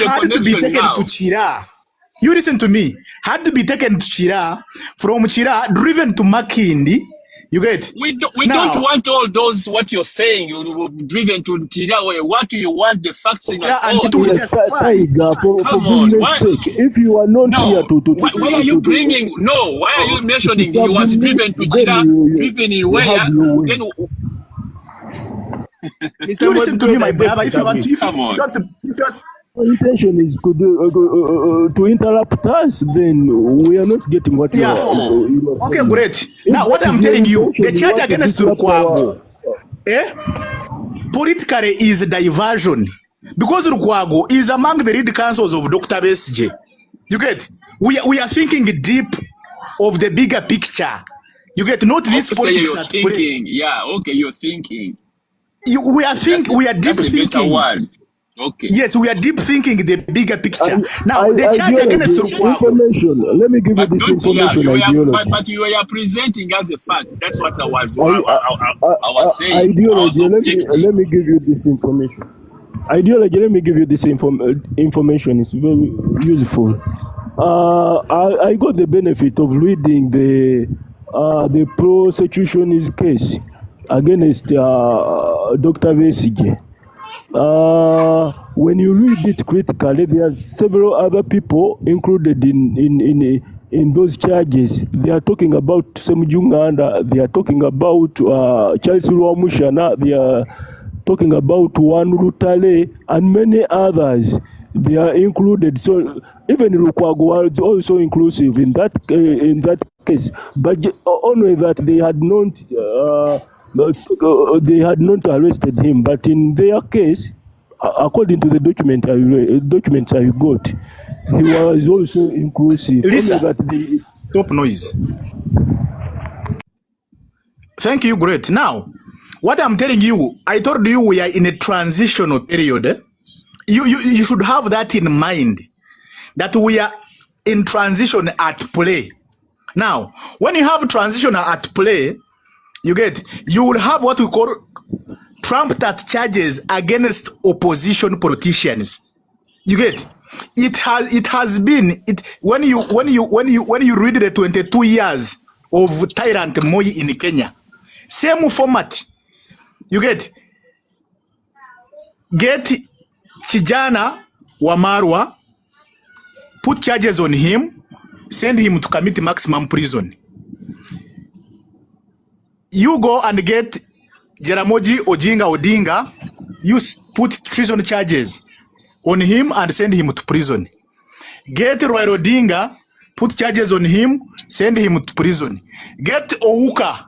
had to be taken to Chira. You listen to me. Had to be taken to Chira, from Chira driven to Makindi. You get? We don't want all those what you're saying. You were driven to Chira. What do you want? The facts in your and to justify. Come on. If you are not here to why are you bringing? No. Why are you mentioning he was driven to Chira? Driven in where? Then. You listen to me, my brother. If you want to, intention is to interrupt us, then we are not getting what you are okay, saying. Great. Now, what I'm telling you, the charge against Lukwago, politically is a diversion. Because Lukwago is among the lead counsels of Dr. Besje. You get? We are thinking deep of the bigger picture. You get? Not this politics at play. Yeah, okay, you're thinking. We are deep thinking. Okay. Yes, we are deep thinking the bigger picture. Now, the charge against Lukwago. Let me give you this information. But you are presenting as a fact. That's what I was saying. Ideology. Let me give you this information. Ideology. Let me give you this information. It's very useful. I got the benefit of reading the prosecution's case against Dr. Besige. When you read it critically, there are several other people included in those charges. They are talking about Semujunganda, they are talking about Charles Rwamushana, they are talking about Wan Rutale, and many others. They are included. So even Lukwago was also inclusive in that case. But only that they had not arrested him, but in their case, according to the documents I got, he was also inclusive. Listen, stop noise. Thank you, great. Now, what I'm telling you, I told you we are in a transitional period. You should have that in mind, that we are in transition at play. Now, when you have transition at play, you will have what we call trumped charges against opposition politicians. You get? It has been when you read the 22 years of tyrant Moi in Kenya, same format. You get Chijana Wamarwa, put charges on him, send him to commit maximum prison. You go and get Jaramogi Oginga Odinga, you put treason charges on him and send him to prison. Get Roy Odinga, put charges on him, send him to prison. Get Ouka,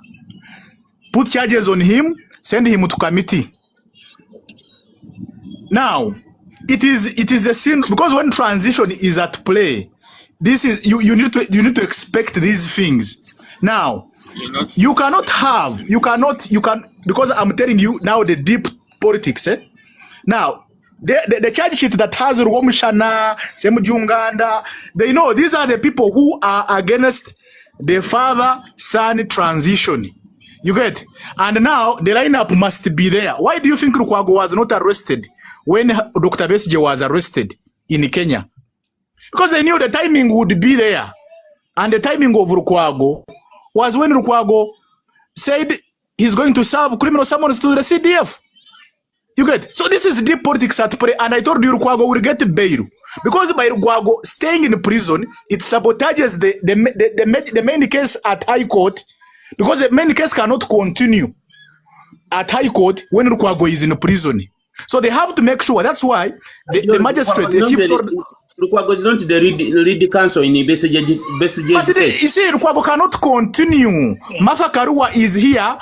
put charges on him, send him to committee. Now, it is a sin, because when transition is at play, this is you need to expect these things. Now, you can because I'm telling you now the deep politics. Now, the charge sheet that has Rwamushana, Semujunganda, they know these are the people who are against the father-son transition. You get? And now the lineup must be there. Why do you think Lukwago was not arrested when Dr. Besige was arrested in Kenya? Because they knew the timing would be there. And the timing of Lukwago was when Lukwago said he's going to serve criminal summons to the CDF. You get? So this is deep politics at play, and I told you Lukwago will get bail. Because by Lukwago staying in prison, it sabotages the main case at High Court, because the main case cannot continue at High Court when Lukwago is in prison. So they have to make sure. That's why the magistrate, the chief... Lukwago is not the lead counsel in the basic case. You see, Lukwago cannot continue. Martha Karua is here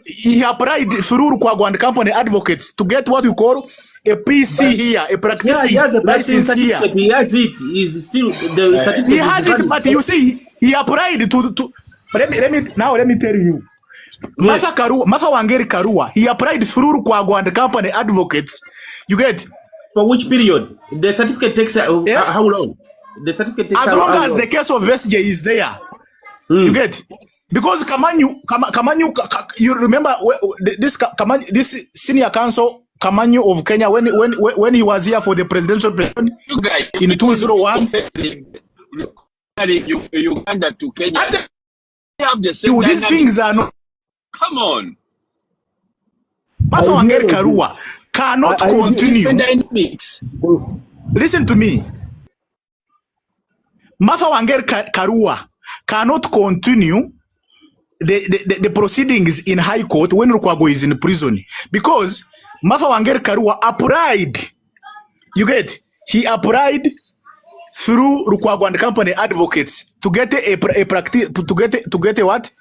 he applied through Lukwago and company advocates to get what we call a PC here, a practicing license here. He has it. He's still the certificate. He has it, but you see, he applied to let me tell you. Yes. Martha Wangeri Karua, he applied through Lukwago and company advocates. You get? For which period? The certificate takes how long? The certificate takes as long as the case of SJ is there. You get? Because Kamanyu, you remember this senior counsel Kamanyu of Kenya when he was here for the presidential election in 2001. Uganda to Kenya. They have the same these things are not. Come on. Martha Wangeri Karua cannot continue. Listen to me. Martha Wangeri Karua cannot continue the proceedings in High Court when Lukwago is in prison because Martha Wangeri Karua applied. You get? He applied through Lukwago and company advocates to get a what?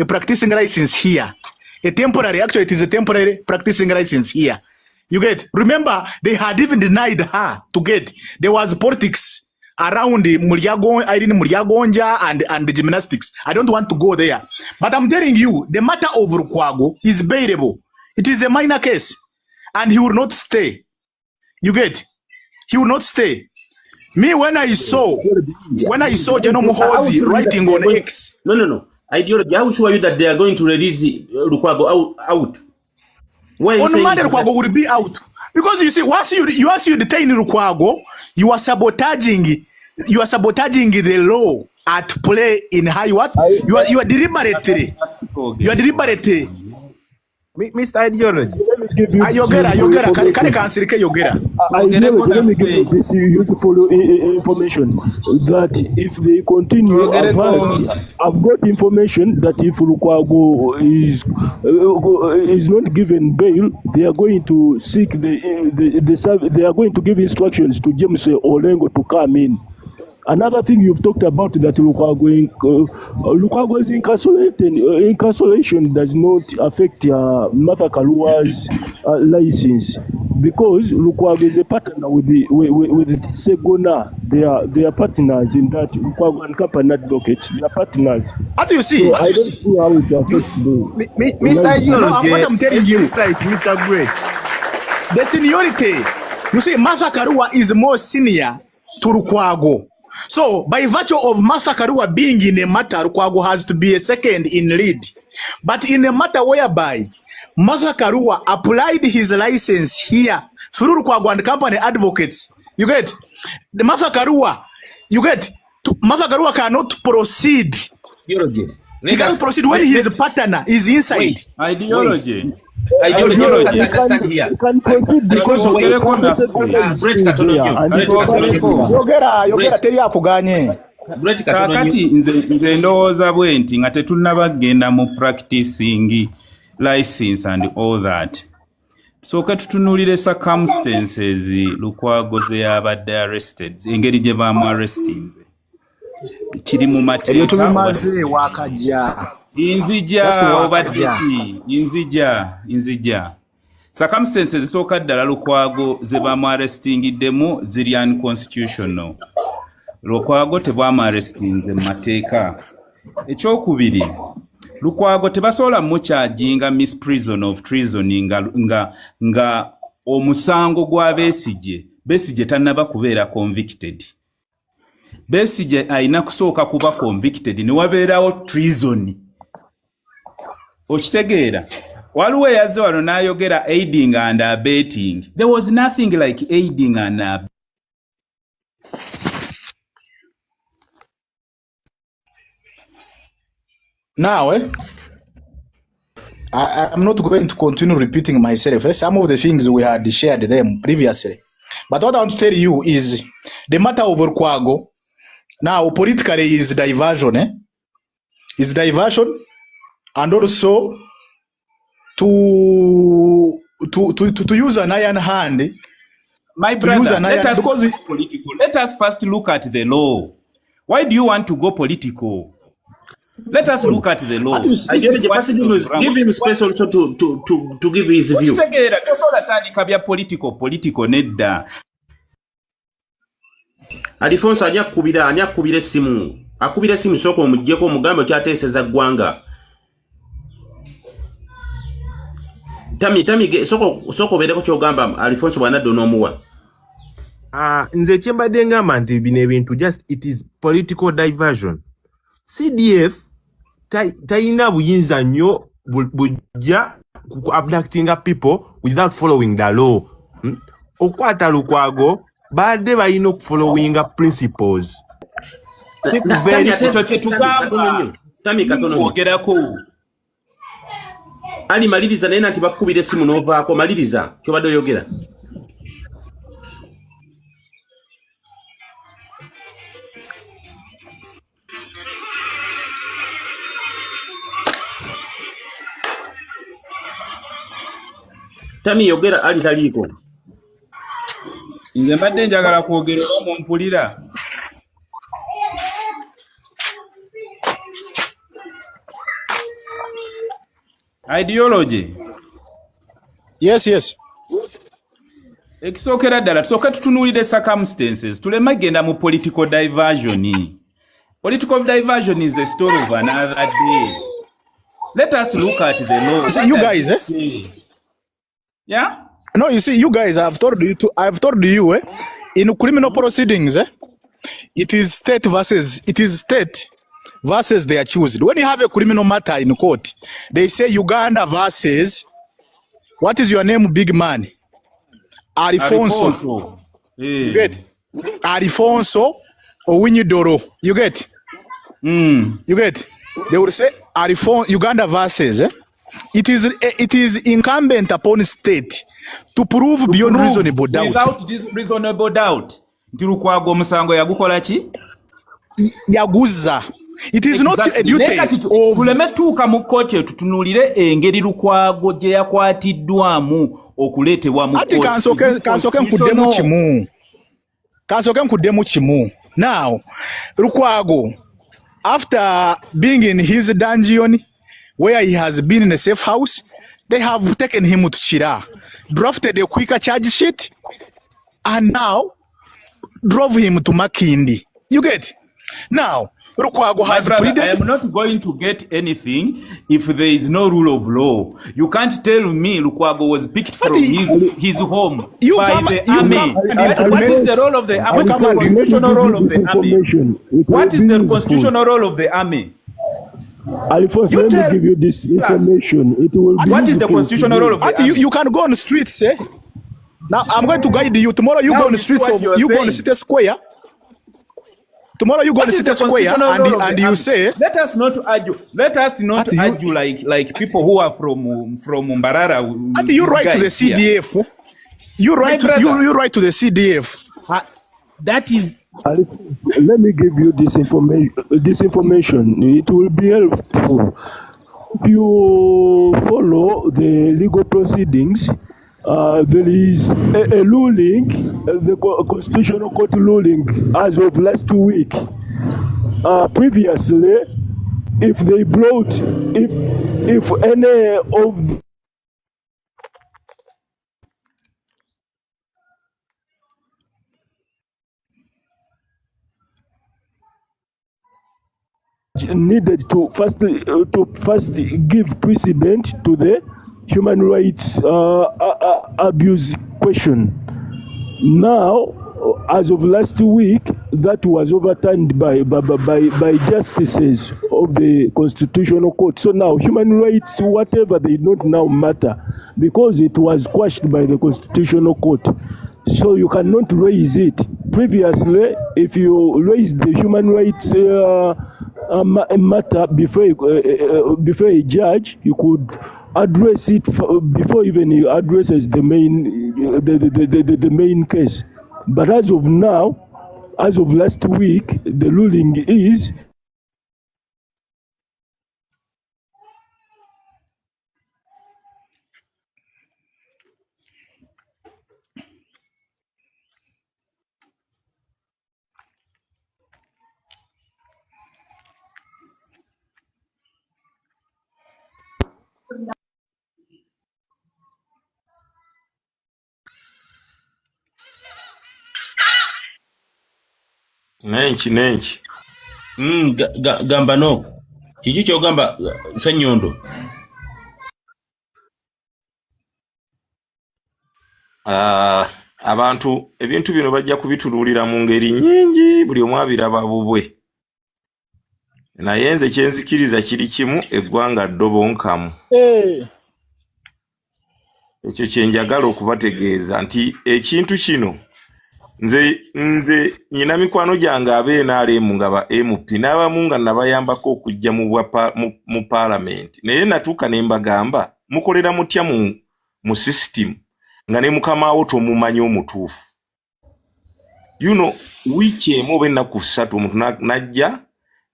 A practicing license here. A temporary, actually it is a temporary practicing license here. You get? Remember, they had even denied her to get. There was politics around the Irene Muryagonja and the gymnastics. I don't want to go there. But I'm telling you, the matter of Lukwago is bearable. It is a minor case. And he will not stay. You get? He will not stay. Me, when I saw General Muhozi writing on X. No. Ideology, how sure are you that they are going to release Lukwago out? Why on Monday Lukwago will be out. Because you see, once you detain Lukwago, you are sabotaging the law at play in high what? You are deliberately. You are deliberately. Mr. Ideology. Yogera, can cancel Yogera. Let me give you this useful information that if they continue, I've got information that if Lukwago is not given bail, they are going to seek they are going to give instructions to James Olengo to come in. Another thing you've talked about that Lukwago's incarceration does not affect Martha Karua's license because Lukwago is a partner with Segona. They are partners in that. Lukwago and company advocates, they are partners. How do you see? So I don't see how it affects Mr. Ideology, what I'm telling you, like Mr. Great. The seniority. You see, Martha Karua is more senior to Lukwago. So, by virtue of Martha Karua being in a matter, Lukwago has to be a second in lead. But in a matter whereby Martha Karua applied his license here through Lukwago and company advocates, you get? The Martha Karua, Martha Karua cannot proceed. Ideology. He cannot proceed when his partner is inside. Ideology. Ideology, understand here. Because kakati nze ndowooza bwe nti nga tetunnaba kugenda mu practicing license and all that. Tusooke tutunuulire circumstances Lukwago ze yabadde arrested, engeri gye baamu arrestinze. Kiri mu mateeka. Inzija obadde ki? Inzija. Circumstances zisooka ddala Lukwago ze baamu arrestingiddemu ziri unconstitutional. Lukwago tebaamu arrestinze mu mateeka. Ekyokubiri, Lukwago tebasobola mukyajinga misprison of treason nga omusango gwa Besigye tannaba kubeera convicted. Besigye alina kusooka kuba convicted ne wabeerawo treason. Okitegeera? Waliwo yazze wano n'ayogera aiding and abetting. There was nothing like aiding and abetting. Now, I'm not going to continue repeating myself. Some of the things we had shared them previously. But what I want to tell you is the matter of Lukwago now politically is diversion. Is diversion, and also to use an iron hand. My brother, let let us first look at the law. Why do you want to go political? Let us look at the law. Give him space also to give his view. Political nedda. Alfonso anyakubira essimu. Akubira essimu soko omujjeko omugambo kyateeseza ggwanga. Tami soko bereko kyogamba Alfonso bwanaddo n'omuwa. Nze kyembadde ngamba nti bino ebintu just it is political diversion. CDF tayina buyinza nnyo bujja abducting people without following the law. Okwata Lukwago badde balina okufollowinga principles. Ogerako. Ali maliriza naye nti bakubira essimu n'ovaako maliriza kyobadde oyogera. Tami yogera ali taliiko. Nze mbadde njagala kwogera mu mpulira. Ideology. Yes. Ekisookera ddala tusooke tutunuulire circumstances tuleme genda mu political diversion. Political diversion is a story of another day. Let us look at the law. See, you guys, Yeah? No, you see, you guys, I've told you, in criminal proceedings, it is state versus they are chosen. When you have a criminal matter in court, they say Uganda versus, what is your name, big man? Alfonso. You get? Alfonso Owinyidoro. You get? You get? They will say Uganda versus. It is incumbent upon state to prove beyond reasonable doubt. Without this reasonable doubt. Nti Lukwago omusango yagukola ki? Yaguza. It is not a duty of... Tuleme tuuka mu kkooti tutunuulire engeri Lukwago gye yakwatiddwamu okuleetebwa mu kkooti. Ati kansoke nkuddemu kimu. Now, Lukwago, after being in his dungeon, where he has been in a safe house, they have taken him to Chira, drafted a quicker charge sheet, and now drove him to Makindi. You get? Now, Lukwago has pleaded. I am not going to get anything if there is no rule of law. You can't tell me Lukwago was picked from his home by the army. What is the role of the army? What is the constitutional role of the army? What is the constitutional role of the army? Alfonso, let me give you this information. It will be what is the constitutional role of the army? You can go on the streets, eh? Now, I'm going to guide you. Tomorrow you go on the streets of, you go on the city square. Tomorrow you go to City Square and you say, let us not argue. Let us not argue like people who are from Mbarara. And you write to the CDF. You write to the CDF. That is. Let me give you this information. It will be helpful. If you follow the legal proceedings, there is a ruling, the Constitutional Court ruling as of last week. Previously, if they brought, if any of needed to first give precedent to the human rights abuse question. Now, as of last week, that was overturned by justices of the Constitutional Court. So now, human rights, whatever, they don't now matter because it was quashed by the Constitutional Court. So you cannot raise it. Previously, if you raised the human rights matter before a judge, you could address it before even he addresses the main case. But as of now, as of last week, the ruling is Nenchi. Gamba no. Kiki kyogamba Ssenyondo. Abantu ebintu bino bajja kubitunuulira mu ngeri nnyingi buli omu abiraba bubwe. Naye nze kyenzikiriza kiri kimu, eggwanga ddobonkamu. Ekyo kye njagala okubategeeza nti ekintu kino nze nyina mikwano gyange NRM nga ba MP n'abamu nga nabayambako okujja mu parliament. Naye natuuka ne mbagamba mukolera mutya mu system nga ne mukama wo tomumanyi omutuufu. Wiiki emu oba ennaku 3 omuntu najja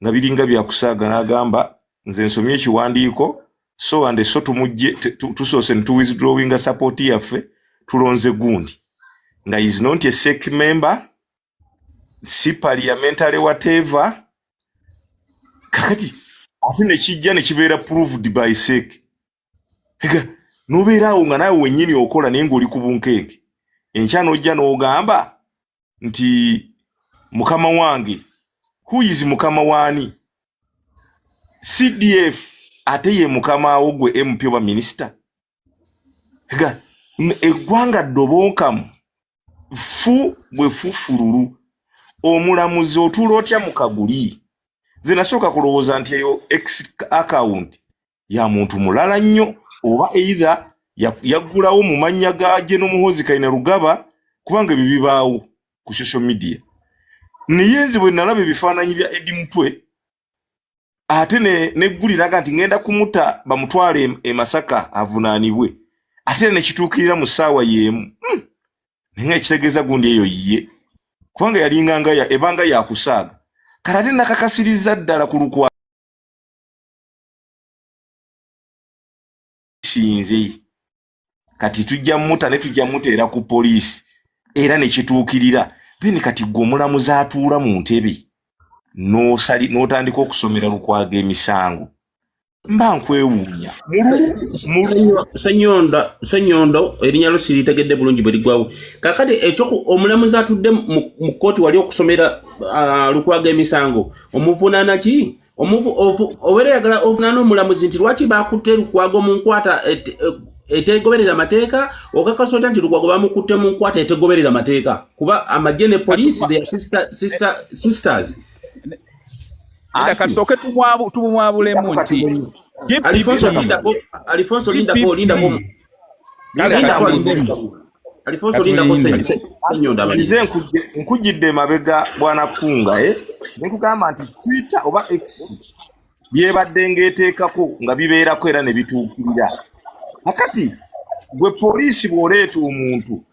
nga biringa byakusaaga n'agamba nze nsomye ekiwandiiko so and so tumujje tusoose ne tuwithdrawinga support yaffe tulonze gundi nga is not a SEC member, si parliamentary whatever. Kakati ate ne kijja ne kibeera proved by SEC. Nobeeraawo nga naawe wennyini okola naye ng'oli ku bunkeeke. Enkya n'ojja n'ogamba nti mukama wange. Who is mukama wani? CDF ate ye mukama ogwe MP oba minister. Eggwanga ddobonkamu fu bwe fufululu. Omulamuzi otuula otya mu kaguli. Nze nasooka kulowooza nti eyo X account ya muntu mulala nnyo oba either yaggulawo mu mannya ga General Muhoozi Kainerugaba kubanga bibibaawo ku social media. Niyenzi bwe nalaba ebifaananyi bya Eddie Mutwe ate negguliraga nti ngenda kumuta bamutwale e Masaka avunaanibwe ate ne kituukirira mu ssaawa y'emu. Ninga ekitegeeza gundi eyo yiye kubanga yalinganga ebanga yakusaaga kale ate nakakasiriza ddala ku Lukwago sinze kati tujja muta ne tujja muteera ku poliisi era ne kituukirira. Then kati gwe omulamuzi atuula mu ntebe n'otandika okusomera Lukwago emisango. Mba nkwewuunya. Ssenyondo erinnya lyo siritegedde bulungi bwe ligwawo. Kakati ekyo omulamuzi atudde mu kkooti wali okusomera Lukwago emisango. Omuvunaana ki? Obeera yagala ovunaana omulamuzi nti lwaki baakutte Lukwago mu nkwata etegoberera mateeka okakasota nti Lukwago bamukutte mu nkwata etegoberera mateeka kuba amagye ne police they sisters. Kasooke tumwabulemu nti Alfonso lindako nze nkujjidde mabega bwana Kunga nekugamba nti Twitter oba X byebadde ng'eteekako nga bibeerako era ne bituukirira. Akati gwe poliisi bw'oleeta omuntu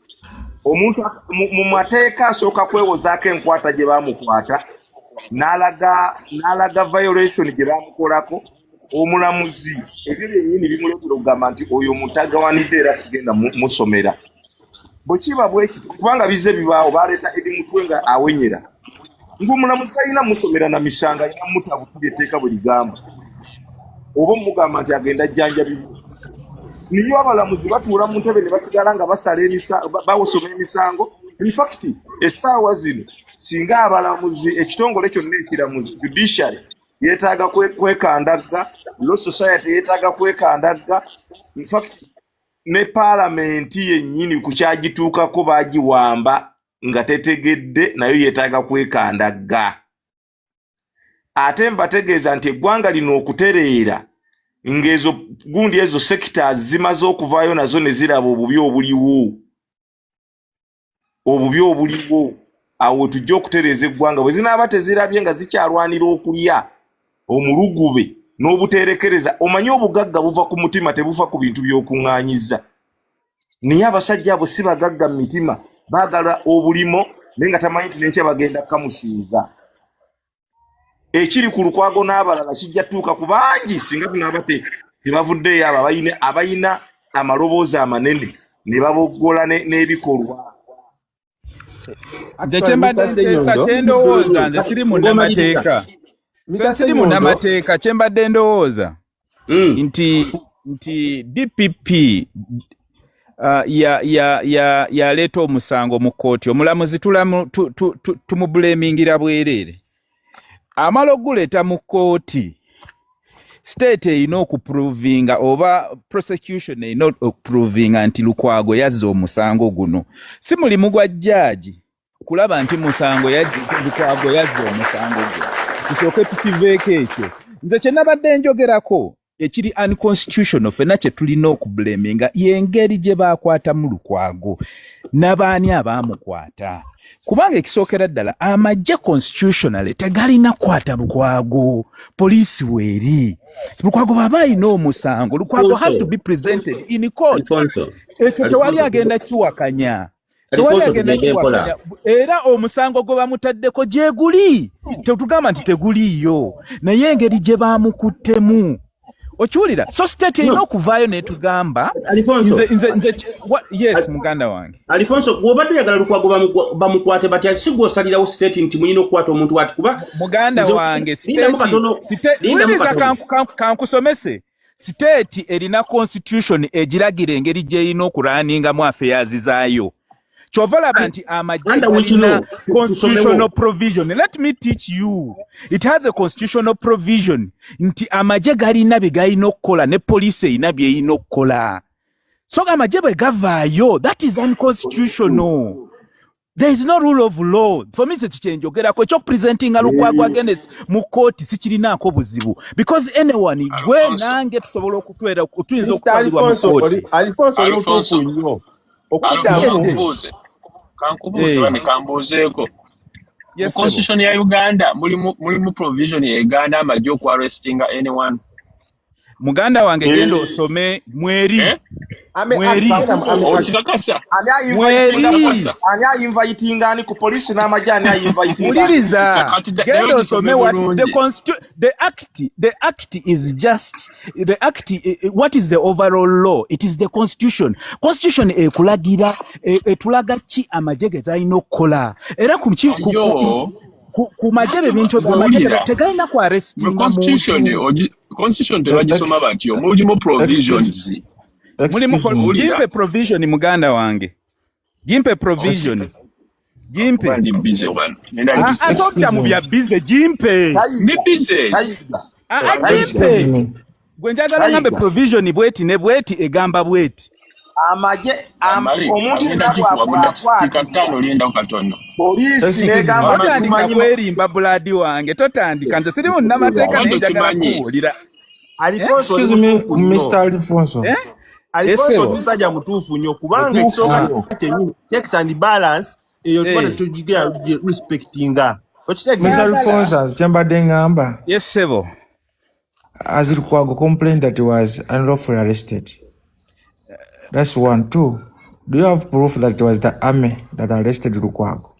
mu mateeka asooka kwewozaako enkwata gye baamukwata n'alaga violation gye baamukolako omulamuzi ebyo byennyini bimuleetera okugamba nti oyo omuntu agawanidde era sigenda musomera. Bwe kiba bwekityo kubanga bizze bibaawo baleeta Eddie Mutwe nga awenyera ng'omulamuzi talina musomera na misanga alina mutabukira etteeka bwe ligamba oba omugamba nti agenda ajjanjabibwa. Niyo abalamuzi batuula mu ntebe ne basigala nga basala bawosoma emisango. In fact essaawa zino singa abalamuzi ekitongole kyonna ekiramuzi judiciary yeetaaga kwekandagga, law society yeetaaga kwekandagga. In fact ne parliamenti yennyini ku kyagituukako baagiwamba nga tetegedde nayo yeetaaga kwekandagga. Ate mbategeeza nti eggwanga lino okutereera ng'ezo gundi ezo sectors zimaze okuvaayo nazo ne ziraba obubi obuliwo awo tujja okutereeza eggwanga bwe zinaaba tezirabye nga zikyalwanira okulya omulugube n'obuteerekereza. Omanyi obugagga buva ku mutima tebuva ku bintu by'okuŋŋaanyiza. Naye abasajja abo si bagagga mu mitima baagala obulimo naye nga tamanyi nti n'enkya bagenda kamusuuza. Ekiri ku Lukwago n'abalala kijja tuuka ku bangi singa tunaaba tebavuddeyo abo abayina amaloboozi amanene ne baboggola n'ebikolwa. Nze kyendowooza nze siri munnamateeka. Siri munnamateeka kyembadde ndowooza nti DPP yaleeta omusango mu kkooti omulamuzi tumubulemingira bwereere amala oguleeta mu kkooti state erina okuprovinga oba prosecution erina okuprovinga nti Lukwago yazze omusango guno si mulimu gwa jjaaji kulaba nti Lukwago yazze omusango guno tusooke tukiveeko ekyo nze kye nabadde njogerako ekiri unconstitutional fena kye tulina okubleminga y'engeri gye baakwatamu Lukwago n'abaani abaamukwata kubanga ekisookera ddala amagye constitutionally tegalina kukwata Lukwago poliisi weeri Lukwago baba alina omusango Lukwago has to be presented in court ekyo tewali agenda kiwakanya era omusango gwe bamutaddeko gye guli tetugamba nti teguliiyo naye engeri gye baamukuttemu okiwulira so state erina okuvaayo netugamba yes muganda wange Alfonso bw'obadde oyagala Lukwago bamukwate batya si gw'osalirawo state nti muyina okukwata omuntu ati kuba muganda wange kankusomese state erina constitution egiragira engeri gy'erina okuraaningamu affairs zaayo kyova laba nti amagye galina constitutional provision. Let me teach you. It has a constitutional provision nti amagye galina bye galina okukola ne police erina bye erina okukola. So amagye bwe gavaayo, that is unconstitutional. There is no rule of law. For me, it's change. You're presenting a Lukwago against Mukoti, Sichirinaako buzibu. Because anyone, when I get Sobolo Kutwera, Kutuinzo Mukoti. Alfonso. Kankubuuze yes, constitution ya Uganda mulimu provision ya Uganda amagye ku arresting anyone. Muganda wange gendo osome mweri mweri okikakasa ani inviting ani ku police n'amagye ani inviting muliriza gendo osome what the act is just the act what is the overall law. It is the constitution ekulagira etulaga ki amagye gezalina okukola era ku majebe bintu amagye tegalina ku arresting constitution tebagisoma batyo mulimu provisions jimpe provision muganda wange jimpe provision jimpe ndi busy one atota mu bya busy jimpe ni busy jimpe gwenjagala ngambe provision bweti ne bweti egamba bweti amagye omuntu katano linda katono police negamba totandika kwerimba buladi wange totandika nze sirimu namateeka nenjagala kuwulira excuse me Mr. Alfonso Alfonso musajja mutuufu nnyo kubanga ekisooka kyennyini checks and balance eyo twala tugigira respectinga Mr. Alfonso kyembadde ngamba yes sebo as Lukwago complained that he was unlawfully arrested. That's one. Two, do you have proof that it was the army that arrested Lukwago?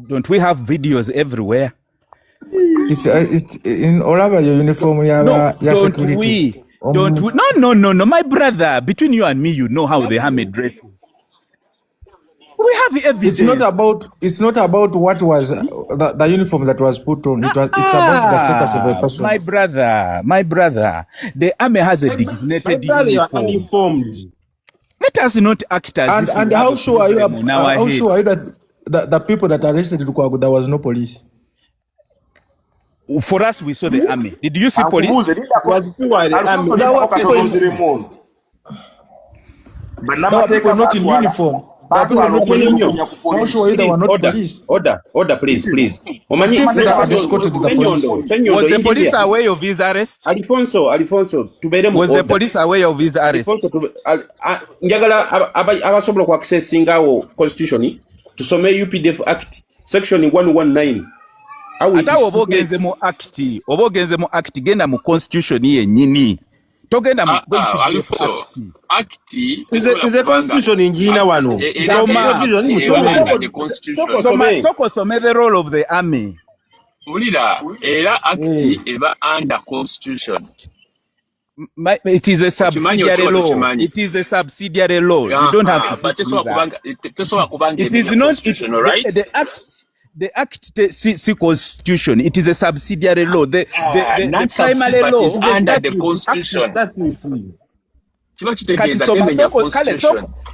Don't we have videos everywhere? It's in all over your uniform. Your security. Don't we? No, my brother. Between you and me, you know how the army dresses. We have evidence. It's not about what was the uniform that was put on. It's about the status of a person. My brother. The army has a designated uniform. Let us not act as if and how sure are you that the people that arrested Lukwago, there was no police? For us, we saw the army. Did you see police? There were people not in uniform. How sure are you there were not police? Order, please. Was the police aware of his arrest? Alfonso, was the police aware of his arrest? Njagala abasobola ku accessingawo constitution tusome UPDF Act section 119. Ata obogenze mu act genda mu constitution yennyini. Togenda mu act is a constitution injina wano. Some the role of the army. Ulira era act eba under constitution. It is a subsidiary law. It is a subsidiary law. You don't have to do that. It is not right. The act see constitution. It is a subsidiary law. The primary law is under the constitution.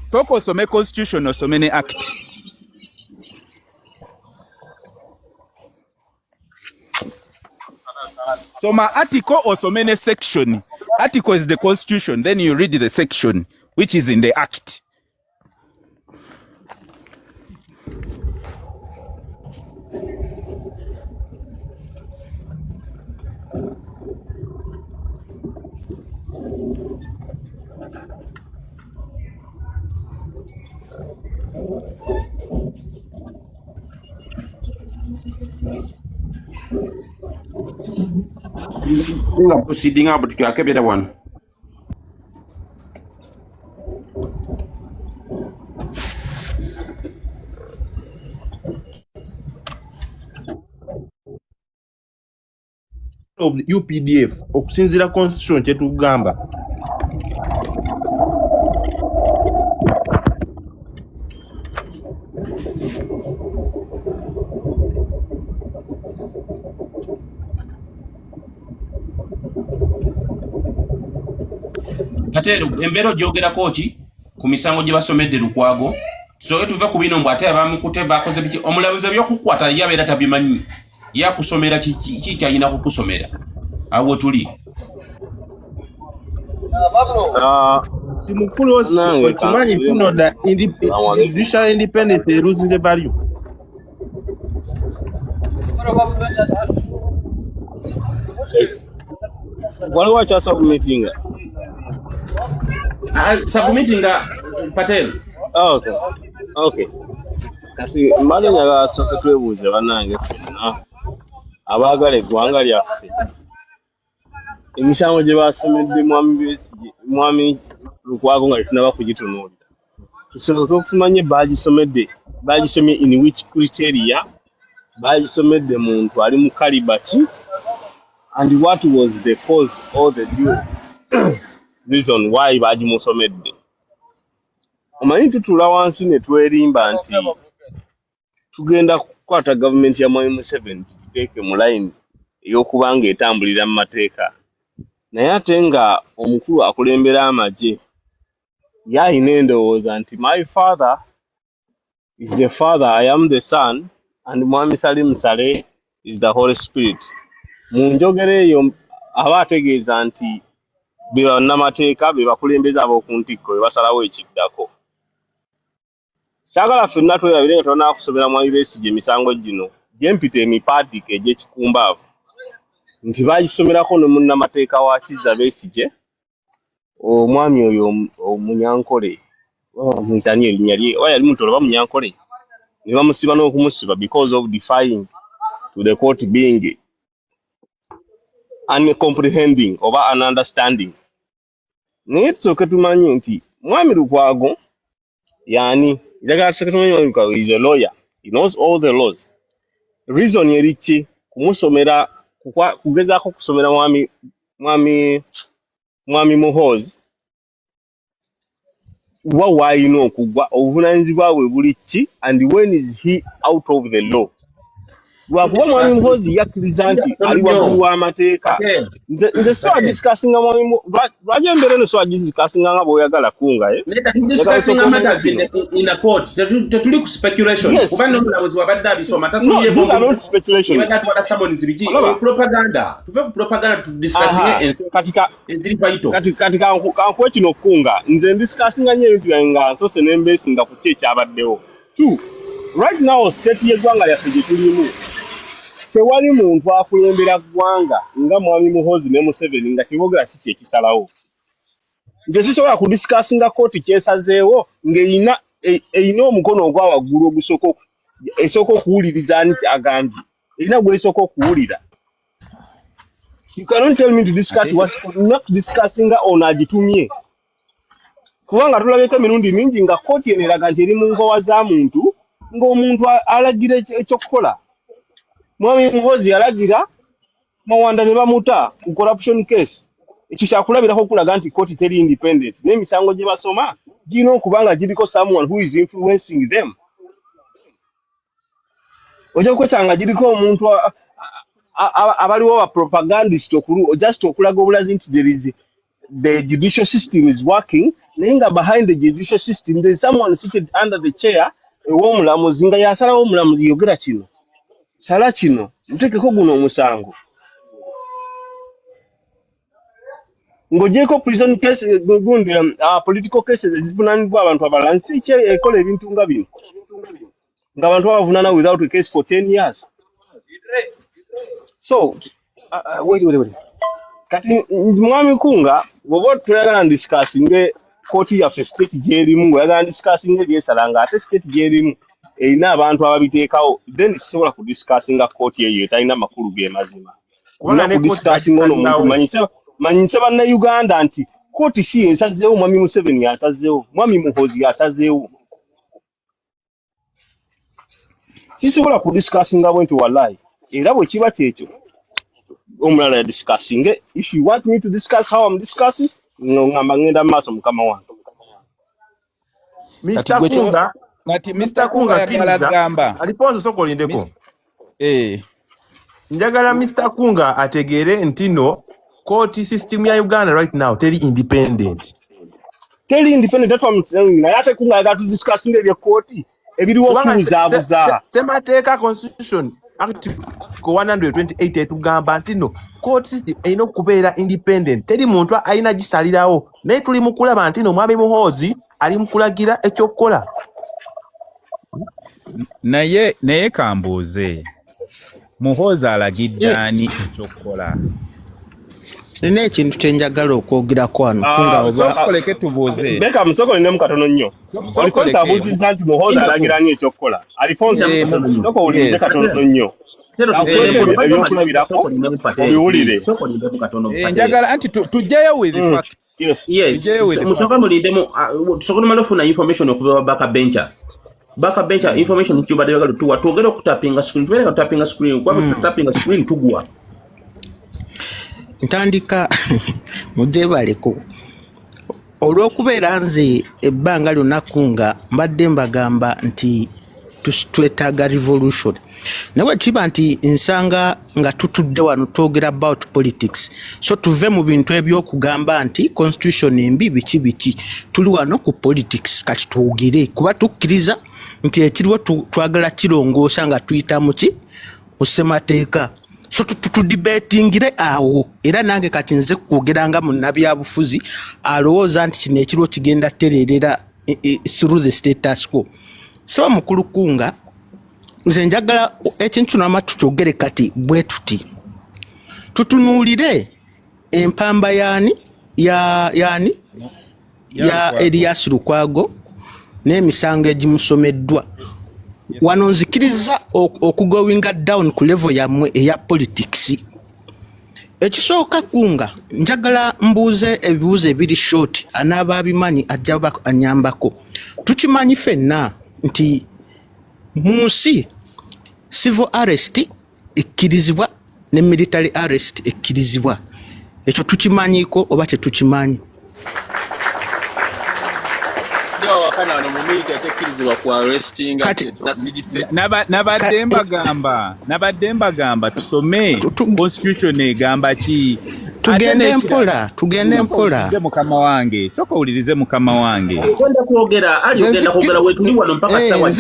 Soko osome constitution osome ne act. So my article osome ne section. Article is the constitution, then you read the section which is in the act. Nga proceeding about to akebera one. Of the UPDF okusinzira constitution kyetugamba Katero embero jogera kochi ku misango gye basomedde Lukwago so tuve ku bino mbwate abamukute bakoze biki omulabuza byokukwata yabeera tabimanyi yakusomera kiki kyayina kukusomera awo tuli timukulu okimanyi tunoda judicial independence losing the value. Waliwo kyasubmitting submitting Patel. Okay. Kasi mbale nyaga soke twebuuze bannange ffenna abaagala eggwanga lyaffe emisango gye basomedde mwami Lukwago nga tetunaba kugitunuulira tusooke okumanye baagisomye in which criteria baagisomedde muntu ali mu kaliba ki and what was the cause or the reason why baagimusomedde. Omanyi tutula wansi ne twerimba nti tugenda kukwata gavumenti ya Mwami Museveni tuteeke mu line ey'okubanga etambulira mu mateeka naye ate nga omukulu akulembera amagye yalina endowooza nti my father is the father, I am the son, and Mwami Salim Saleh is the Holy Spirit. Mu njogera eyo aba ategeeza nti be bannamateeka be bakulembeza ab'oku ntikko be basalawo ekiddako. Sagala ffenna twelabire nga tolina kusomera Mwami Besigye emisango gino gyempita emipaatiko egy'ekikumbaavu nti baagisomerako ne munnamateeka wa Kizza Besigye omwami oyo Munyankole muyitani erinnya lye oba yali Mutoro oba Munyankole ne bamusiba n'okumusiba because of defying to the court being uncomprehending oba ununderstanding. Naye tusooke tumanye nti Mwami Lukwago yani njagala tusooke tumanye Mwami Lukwago is a lawyer, he knows all the laws. Reason yeri ki kumusomera kugezaako kusomera mwami Muhoozi wayina okugwa obuvunaanyizibwa bwe buli ki and when is he out of the law. Lwakuba Mwami Muhoozi yakkiriza nti ali waggulu w'amateeka nze siwa discussinga mwami lwaki embeera eno siwa discussinga nga bw'oyagala kunga discussinga matters in a court tetuli ku speculation kuba n'omulamuzi wabadde abisoma tatuliyebwa atwala summons biki propaganda tuve ku propaganda tudiscussinge enziri paito kati kankuwe kino kunga nze ndiscussinga nnyo ebintu byange nga nsose n'embeesinga ku ki ekyabaddewo. Right now state y'eggwanga lyaffe gye tulimu tewali muntu akulembera ggwanga nga Mwami Muhoozi ne Museveni nga kiboogera si kyekisalawo. Nze sisobola kudiscussinga kooti kyesazeewo ng'eyina omukono ogwa waggulu esooka okuwuliriza nti agambye erina gw'esooka okuwulira. You cannot tell me to discuss what not discussing ono agitumye. Kubanga tulabeko emirundi mingi nga kooti eno eraga nti eri mu nkowa za muntu ng'omuntu alagira ekyokukola. Mwami Muhoozi yalagira Mawanda ne bamuta ku corruption case. Ekyo kyakulabirako okulaga nti kooti teri independent. N'emisango gye basoma girina okuba nga giriko someone who is influencing them. Ojja kwesanga giriko omuntu abaliwo ba propagandist just okulaga obulazi nti there is the judicial system is working Ninga behind the judicial system, there is someone seated under the chair. Womulamuzi nga yasala womulamuzi yogera kino. Sala kino. Ntekeko guno omusango. Ngojeko prison case gundi political cases ezivunanibwa abantu abalala nsi ki ekola ebintu nga bino. Nga abantu abavunana without a case for 10 years. So, wait. Kati mwami kunga wobo tuyagala discussing court ya state jerimu ngoyagala discussing ebyesalanga ate state jerimu erina abantu ababiteekawo then sisobola ku discussing court yeyo etalina makulu ge mazima. Kuna ku discussing ono manyisa banna Uganda nti court si esazeewo mwami Museveni yasazeewo mwami Muhoozi yasazeewo. Sisobola ku discussing abantu wallahi era bwe kiba kyekyo omulala discussing if you want me to discuss how I'm discussing ngamba ngenda maso mukama wange. Mr. Kunga yagala gamba aliponzo soko lindeko njagala Mr. Kunga ategere ntino court system ya Uganda right now teri independent That's what I'm saying. Na yate Kunga yagala to discussing the court ebiriwo kuzabuza temateeka constitution article 128 etugamba ntino court system erina okubeera independent teri muntu alina gisalirawo naye tuli mu kulaba ntino mwami Muhoozi ali mu kulagira ekyokukola naye kambuuze Muhoozi alagidde ani ekyokukola nina ekintu kyenjagala okwogerako wano kunga obakoleke tubuuze beka musoko nne mukatono nnyo alifonsa abuuzizza nti Muhoozi alagira ani ekyokukola alifonsa soko ulize katono nnyo njagala anti tujjayo with facts. Yes. Musoka mulindemu tusokola malofuna information okuva backbencher information kyubadde yagala tuwa twogera okutapinga screen twere kutapinga screen kwa kutapinga screen tugwa ntandika mujebaleko olw'okubeera nze ebbanga lunaku nga mbadde mbagamba nti twetaaga revolution nawe kiba nti nsanga nga tutudde wano twogera about politics so tuve mu bintu ebyokugamba nti constitution embi biki tuli wano ku politics kati twogere kuba tukkiriza nti ekiriwo twagala kirongoosa nga tuyita muki osemateeka so tudebatingire awo era nange kati nze kwogeranga mu nabyabufuzi alowooza nti kino ekiriwo kigenda tererera through the status quo so mukulu Kunga nze njagala ekintu n'amatu kyogere kati bwe tutunuulire empamba ya Erias Lukwago n'emisango egimusomeddwa wano nzikiriza okugowinga down ku level yammwe eya politics. Ekisooka Kunga njagala mbuuze ebibuuzo ebiri short anaaba abimanyi ajja anyambako. Tukimanyi ffenna nti munsi civil arrest ekkirizibwa ne military arrest ekkirizibwa. Ekyo tukimanyiko oba tetukimanyi? Nabadde mbagamba tusome constitution egamba ki. Tugende mpola mukama wange soka ulirize mukama wange kwenda kuogera ogenda kuogera wetuli wano mpaka sawa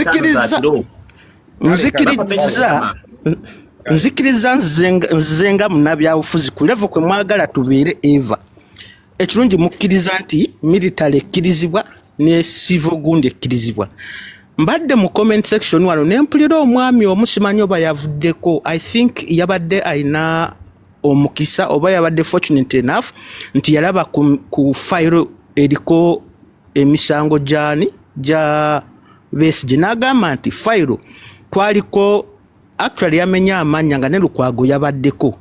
nzikiriza nzenga munabyabufuzi ku level kwe mwagala tubeere eva ekirungi mukkiriza nti military ekkirizibwa ne civil gundi ekkirizibwa. Mbadde mu comment section wano nempulira omwami omusimanyi oba yavuddeko I think yabadde aina omukisa oba yabadde fortunate enough nti yalaba ku file eriko emisango ja Besigye n'agamba nti file twaliko actually yamenya amanya nga ne Lukwago yabaddeko.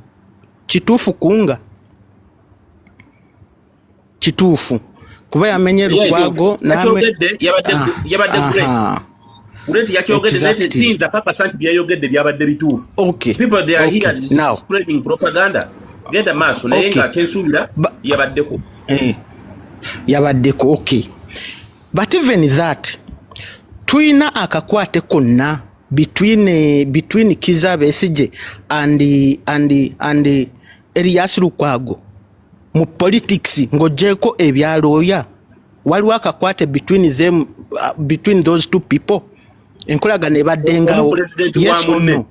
Kituufu Kunga? Kituufu kuba yamenye Lukwago yabadde Ureti yakyogedde nete tinza papa santi byayogedde byabadde bituufu. Okay. People they are here now spreading propaganda. Genda maaso naye nga kyensubira yabaddeko. Yabaddeko okay. But even that tuina akakwate konna between Kizza Besigye and Erias Lukwago mu politics ngojeko ebyalooya waliwo akakwate between them between those two people enkolagana ebaddengawo yes or no?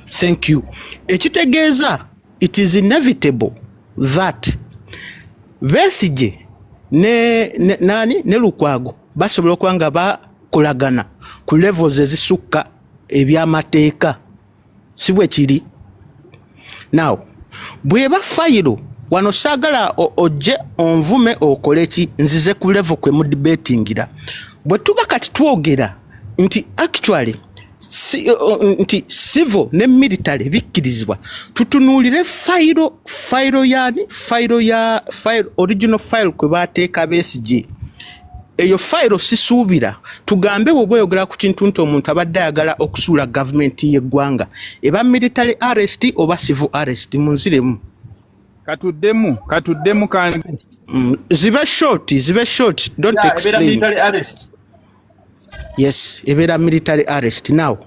Thank you. Ekitegeeza it is inevitable that Besigye ne Lukwago basobola okuba nga bakolagana ku levels ezisukka ebyamateeka si bwe kiri. Now bweba fayiro wano saagala ojje onvume okole ki nzize ku level kwe mu debatingira bwe tuba kati twogera nti actually nti civil ne military bikkirizibwa tutunuulire file original file kwe baateeka Besigye. Eyo file sisuubira tugambe bw'oyogera ku kintu nti omuntu abadde ayagala okusuula gavumenti y'eggwanga eba military arrest oba civil arrest munziremu. Katuddemu kandi zibe short don't explain. Yes, ebeera military arrest. Now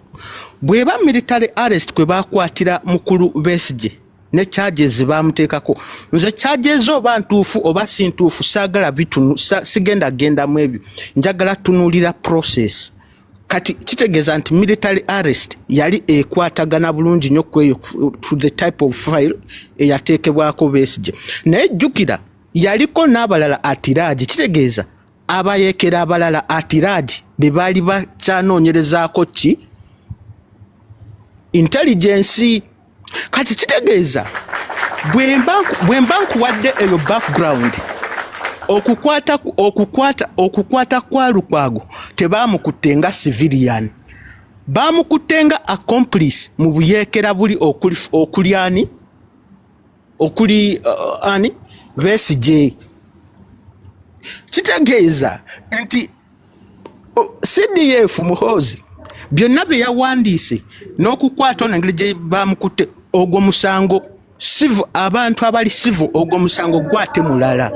bweba military arrest kwe bakwatira mukulu Besigye ne charges bamuteekako nze charges oba ntuufu oba si ntuufu saagala bitunu sigenda mu ebyo njagala tunuulira process. Kati kitegeeza nti military arrest yali ekwatagana bulungi nnyo kweyo to the type of file eyateekebwako Besigye naye jjukira yaliko n'abalala atiraagi kitegeeza abayeekera abalala atiraagi be baali bakyanoonyerezaako ki intelligence. Kati kitegeeza bwemba nkuwadde eyo background okukwata kwa Lukwago tebamukutte nga civilian bamukutte nga accomplice mu buyeekera buli okuli ani Besigye. Kitegeeza nti CDF Muhoozi byonna bye yawandiise n'okukwata n'engeri gye bamukutte ogwo musango civil abantu abali civil ogwo musango gwate mulala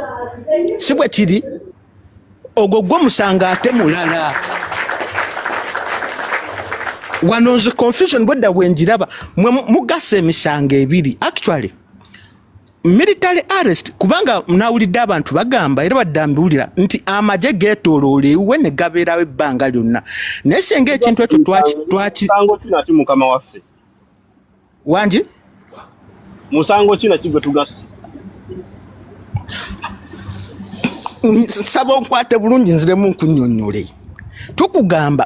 si bwe kiri ogwo gwo musanga ate mulala. Wano nze confusion bwedda bwenjiraba mugasa emisango ebiri actually military arrest kubanga mnawulidde abantu bagamba era baddambiwulira nti amagye geetooloola ewuwe ne gabeerawo ebbanga lyonna naye singa ekintu ekyo musango kina si mukama waffe wangi musango kina kigwe tugasa nsaba onkwate bulungi nziremu nkunnyonnyole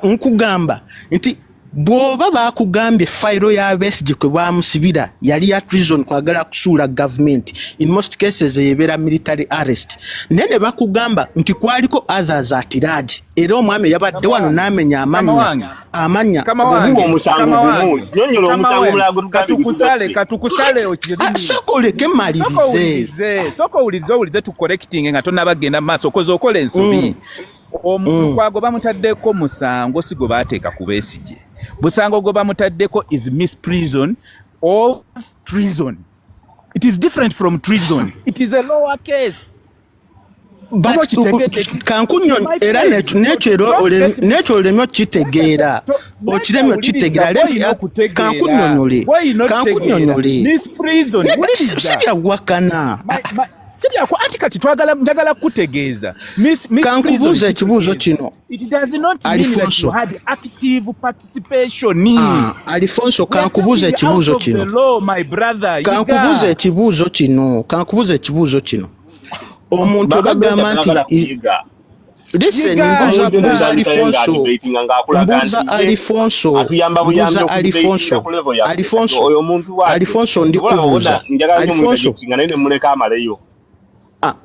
nkugamba nti bw'oba bakugambye fayiro ya Besigye kwe bamusibira yali ya treason kwagala kusuula government in most cases eyebeera military arrest naye ne bakugamba nti kwaliko others atiraagi era omwami yabadde wano n'amenya amanya sooka oleke mmalirize sooka owulize tucorrecting nga tonnabagenda mu maaso okoze okola ensobi. Lukwago bamutaddeko musango si gwe baateeka ku Besigye. Musango gwe bamutaddeko is misprision or treason. It is different from treason. It is a lower case. Kankunyo era nekyo olemye okitegeera okiremye okitegeera kankunyonyole misprision sibyawakana anti kati njagala kutegeeza kankubuuza ekibuuzo kino it does not mean that you had active participation. Alfonso kankubuuza ekibuuzo kino omuntu bagamba nti listen mbuuza Alfonso ndikubuuza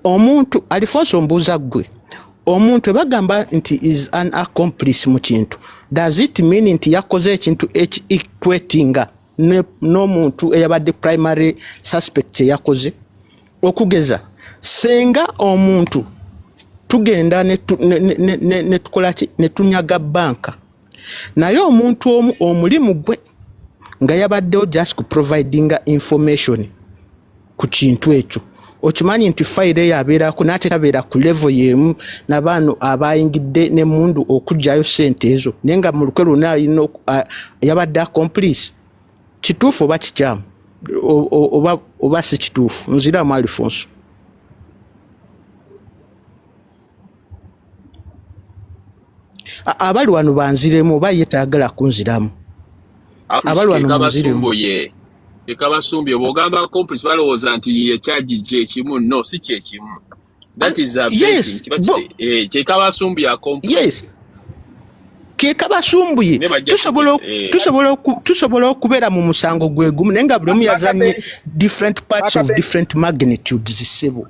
omuntu Alfonso mbuuza gwe omuntu bagamba nti is an accomplice mu kintu does it mean nti yakoze ekintu equatinga n'omuntu eyabadde primary suspect yakoze okugeza senga omuntu tugenda ne tukola ki ne tunyaga banka naye omuntu omulimu gwe nga yabaddewo just ku providinga information ku kintu ekyo okimanyi nti fayiro yabeerako n'ate tabeera ku level y'emu n'abaano abayingidde ne mundu okugyayo ssente ezo naye nga mu lukwe lwonna yabadde accomplice. Kituufu oba kikyamu oba si kituufu? Nziramu Alfonso. abali wano banziremu oba yetagala kunziramu abali wano munziremu ekabasumbye bw'ogamba complice balowooza nti ekyaji kye kimu no si kye kimu that is a yes kyekabasumbye accomplice yes kekabasumbuye tusobola okubeera mu musango gwe gumu naye nga buli omu yazanye different parts of different magnitudes zisebo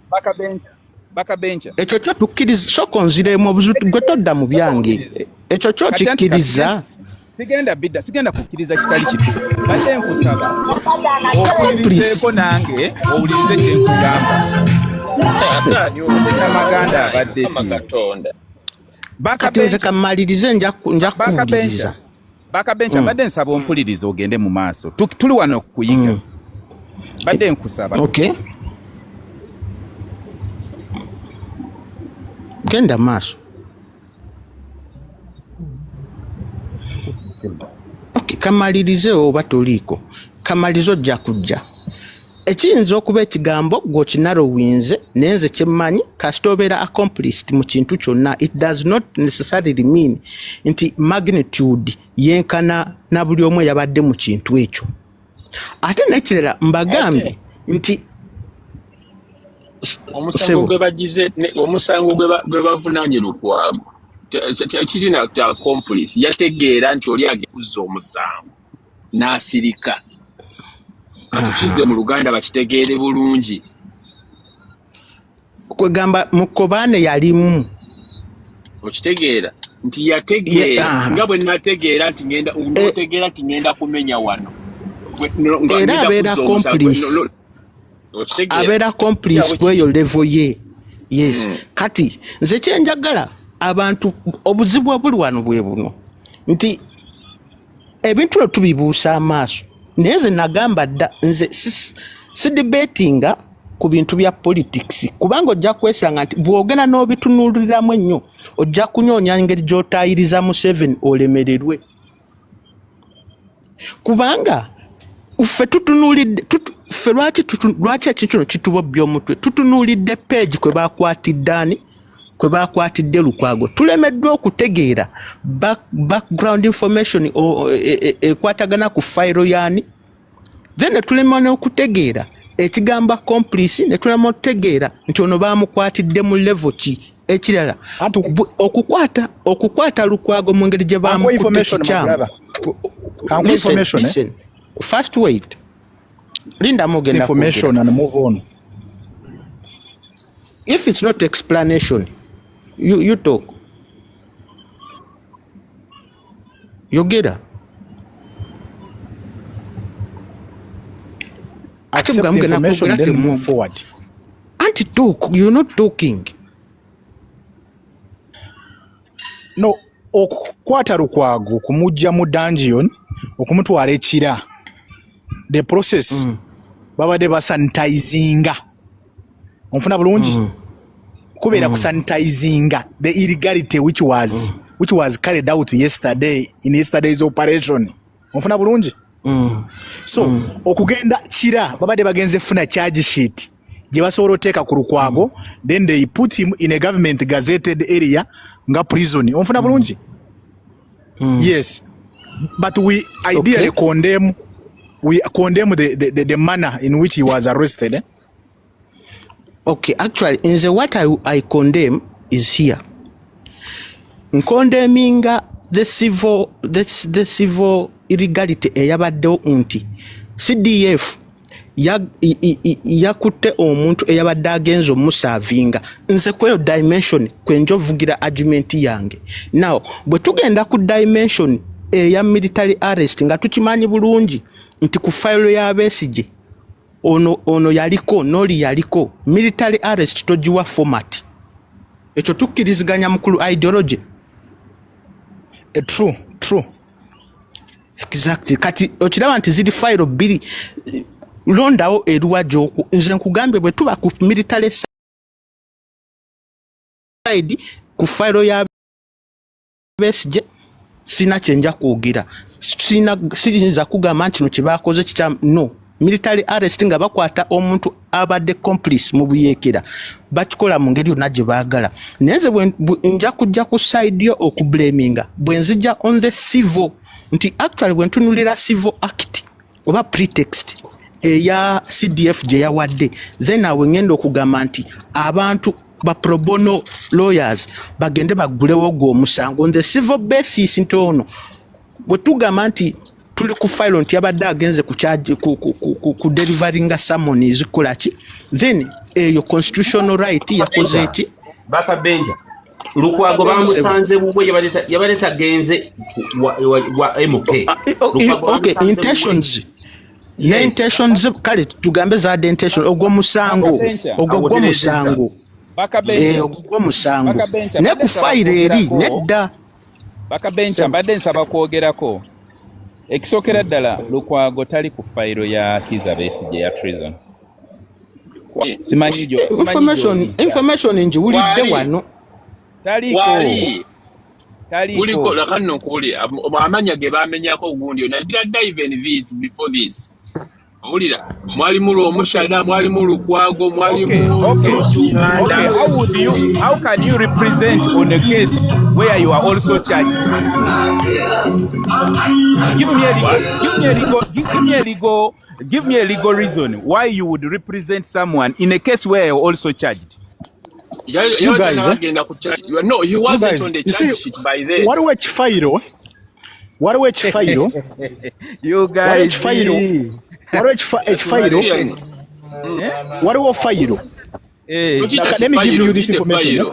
ekyo kyo tukkiriza soko nziremu obuzutu gwe todda mu byange ekyo kyo kikkiriza sigenda kukkiriza kitali kitu badde nkusaba okuwulirizeeko nange owulirize kye nkugamba amaganda abadde kati nze kamalirize nja kuwuliriza bakabencha badde nsaba ompuliriza ogende mu maaso tuli wano kuyiga badde nkusaba okay genda maaso okay kamalirize oba toliiko kamalirize ojja kujja ekiyinza okuba ekigambo gw'okinarrowinze naye nze kyemmanyi kasita obeera accomplished mu kintu kyonna it does not necessarily mean nti magnitude yenkana na buli omu yabadde mu kintu ekyo ate n'ekirala mbagambye nti omusango gwe bavunaanye Lukwago kirina accomplice yategeera nti oli agekuzza omusango n'asirika atukize mu Luganda bakitegeere bulungi kwegamba Mukkomera yalimu okitegeera nti yategeera nga bwe nategeera nti ngenda kumenya wano era abeera complice kweyo level ye yes kati nze kyenjagala abantu obuzibu obuli wano bwe buno nti ebintu bye tubibuusa amaaso naye nze nagamba dda nze si debatinga ku bintu bya politics kubanga ojja kwesanga nti bw'ogenda n'obitunuuliramu ennyo ojja kunyoonya ngeri gy'otaayiriza Museveni olemererwe kubanga ffe tutunuulidde ffe lwaki ekintu kino kitubobbya omutwe tutunuulidde page kwe baakwatidde Lukwago tulemeddwa okutegeera background information ekwatagana ku fayiro yaani then netulema n'okutegeera ekigamba complice netulema okutegeera nti ono baamukwatidde mu level ki ekirala okukwata Lukwago mu ngeri gye baamukutte kikyamu listen first wait linda mogenda information and move on if it's not explanation you talk yogera accept the information then move forward anti-talk you're not talking no okukwata Lukwago kumujja mu dungeon okumutwala ekira the process babadde basanitizinga onfuna bulungi kubeera kusanitizinga the illegality which was carried out yesterday in yesterday's operation onfuna bulungi so okugenda kira babadde bagenze funa charge sheet gye basobola oteeka ku Lukwago then they put him in a government gazetted area nga prison onfuna bulungi yes but we ideally condemn the manner in which he was arrested okay actually in what I condemn is here condemning the civil illegality eyabaddewo nti CDF yakutte omuntu eyabadde agenza omusavinga nze kweyo dimension kwenjovugira argument yange now bwe tugenda ku dimension eya military arrest nga tukimanyi bulungi nti ku file ya Besigye ono yaliko noli yaliko military arrest tojiwa format ekyo tukkiriziganya mukulu ideology true exactly kati okiraba nti ziri file bbiri londawo eruwajo nze nkugambye bwe tuba ku military side ku file ya Besigye sina kyenja kwogera siyinza kugamba nti no kye baakoze kikyamu no military arrest nga bakwata omuntu abadde complice mu buyeekera bakikola mu ngeri yonna gye baagala naye nze nja kujja ku side yo okublaminga bwe nzija on the civil nti actually bwe ntunulira civil act oba pretext eya CDF gye yawadde then awe ngenda okugamba nti abantu ba pro bono lawyers bagende bagulewo gwo omusango on the civil basis nti ono bwe tugamba nti tuli ku file nti abadde agenze ku charge ku delivering summon izikola ki then eyo constitutional right yakoze eki baka benja Lukwago bamusanze bubwe yabadde tagenze wa MK okay intentions ne intentions kale tugambe za intention ogwo musango ogwo musango ogwo musango ne ku file eri nedda baka benja mbadde nsaba kwogerako ekisookera ddala Lukwago tali ku fayiro ya Kizza Besigye ya treason. Simanyi information njiwulidde wano. Kuliko lakanno kuli amanya ge bamenyako gundi na dive in this before this. Ulira mwali mulu omushada mwali mulu Lukwago mwali how can you represent on a case where you are also charged? Give me a legal reason why you would represent someone in a case where you're also charged. You guys, no, he wasn't on the charge sheet by then. What which file? What which file? You guys, what was file? Let me give you this information.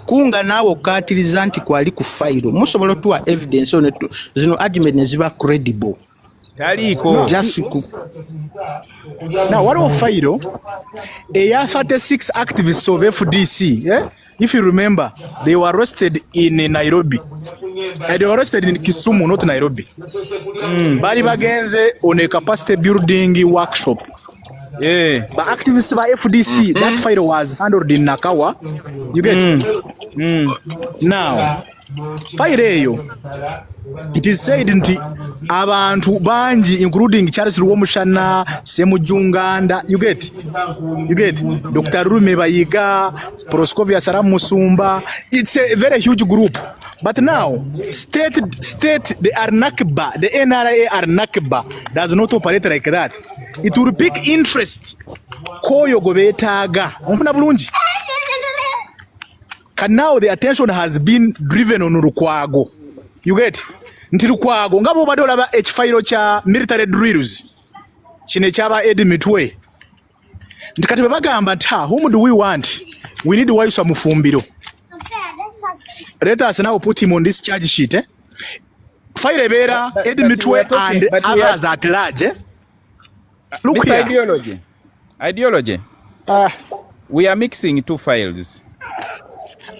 Kunga nawo katiriza nti kwali ku file musobola tuwa evidence on zino argument neziba credible. Taliko. Now, what was file? A 36 activists of FDC, if you remember, they were arrested in Nairobi. They were arrested in Kisumu, not Nairobi. Bali bagenze on a capacity building workshop. Yeah. But activists by FDC, that file was handled in Nakawa. You get Now, file it is said nti abantu banji including Charles Ruwomushana, Semujunganda, you get Dr. Rume Bayiga, Proscovia Saram Musumba. It's a very huge group. But now, state they are nakba, the NRA are nakba, does not operate like that. It will pick interest. Koyo gobetaga. Onfuna bulungi. And now the attention has been driven on Lukwago. You get? Nti Lukwago ngabo badola ba H-file cha military drills. Chine chaba Edi Mitwe. Ntikati bagamba ta, whom do we want? We need Waisa Mufumbiro. Let us now put him on this charge sheet. Fire Bera, Edi Mitwe and others at large. Look here. Ideology. We are mixing two files.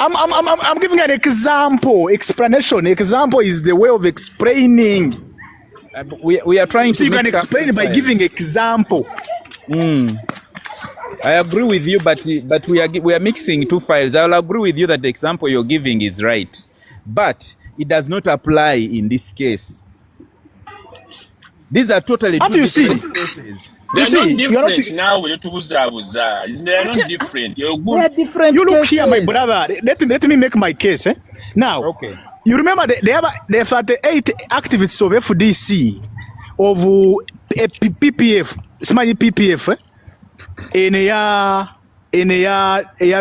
I'm giving an example, explanation. Example is the way of explaining. We are trying to. So you can explain by giving example. I agree with you, but we are mixing two files. I'll agree with you that the example you're giving is right, but it does not apply in this case. These are totally two different cases. They're not different now. They're not different. They're different. You look here, my brother. Let me make my case. Now, okay. You remember they have 38 activists of FDC of PPF. Small PPF. Eneya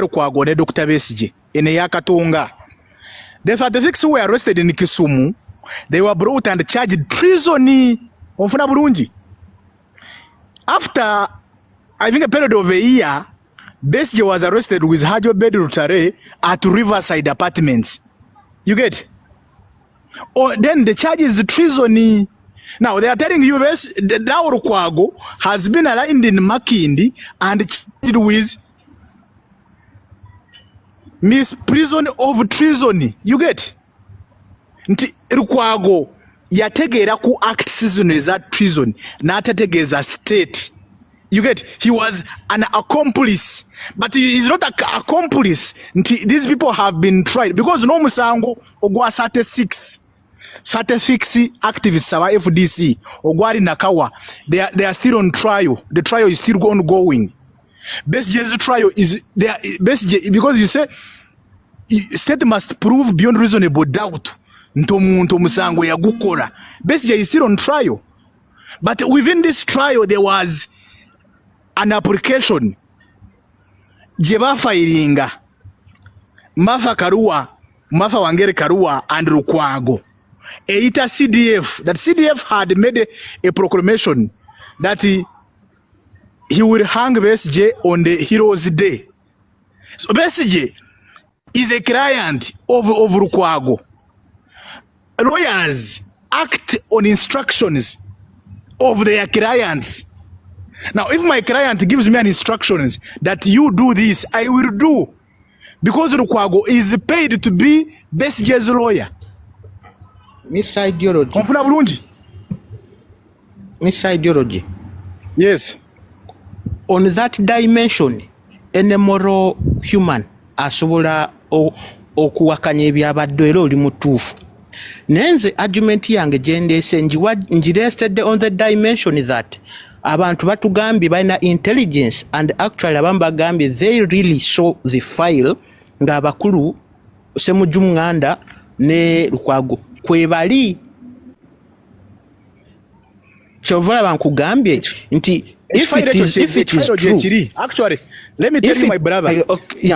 Lukwago ne Dr. Besigye. Eneya Katonga. The 36 were arrested in Kisumu. They were brought and charged treason. Onfuna bulungi. After, I think a period of a year, Besigye was arrested with Hajo Bedi Rutare at Riverside Apartments. You get? Or then the charge is treason. Now they are telling you now Lukwago has been aligned in Makindi and charged with misprision of treason. You get? Lukwago yategera ku act season is that treason natategeza state. You get? He was an accomplice, but he is not an accomplice. These people have been tried because no musango ogwa 36. 36 activists aba FDC ogwali nakawa they are still on trial. The trial is still ongoing. Besigye's trial is there. Besigye, because you say state must prove beyond reasonable doubt ntomuntu musango yagukora. Besigye is still on trial, but within this trial there was an application jeba filinga Martha Wangere Karua and Lukwago. Eita CDF, that CDF had made a proclamation that he will hang Besigye on the Heroes Day. So Besigye is a client of Lukwago. Lawyers act on instructions of their clients. Now, if my client gives me an instructions that you do this, I will do. Because Lukwago is paid to be Besigye's lawyer. Miss Ideology. Miss Ideology. Yes. On that dimension, any moral human asobola okuwakanya ebyabadde era oli mutuufu. Nenze argument yange gyendese ngirested on the dimension that abantu batugambye balina intelligence and actually abamu bagambye they really saw the file nga abakulu Semujumnganda ne Lukwago kwebali chovala bankugambye nti if it is true actually let me tell you my brother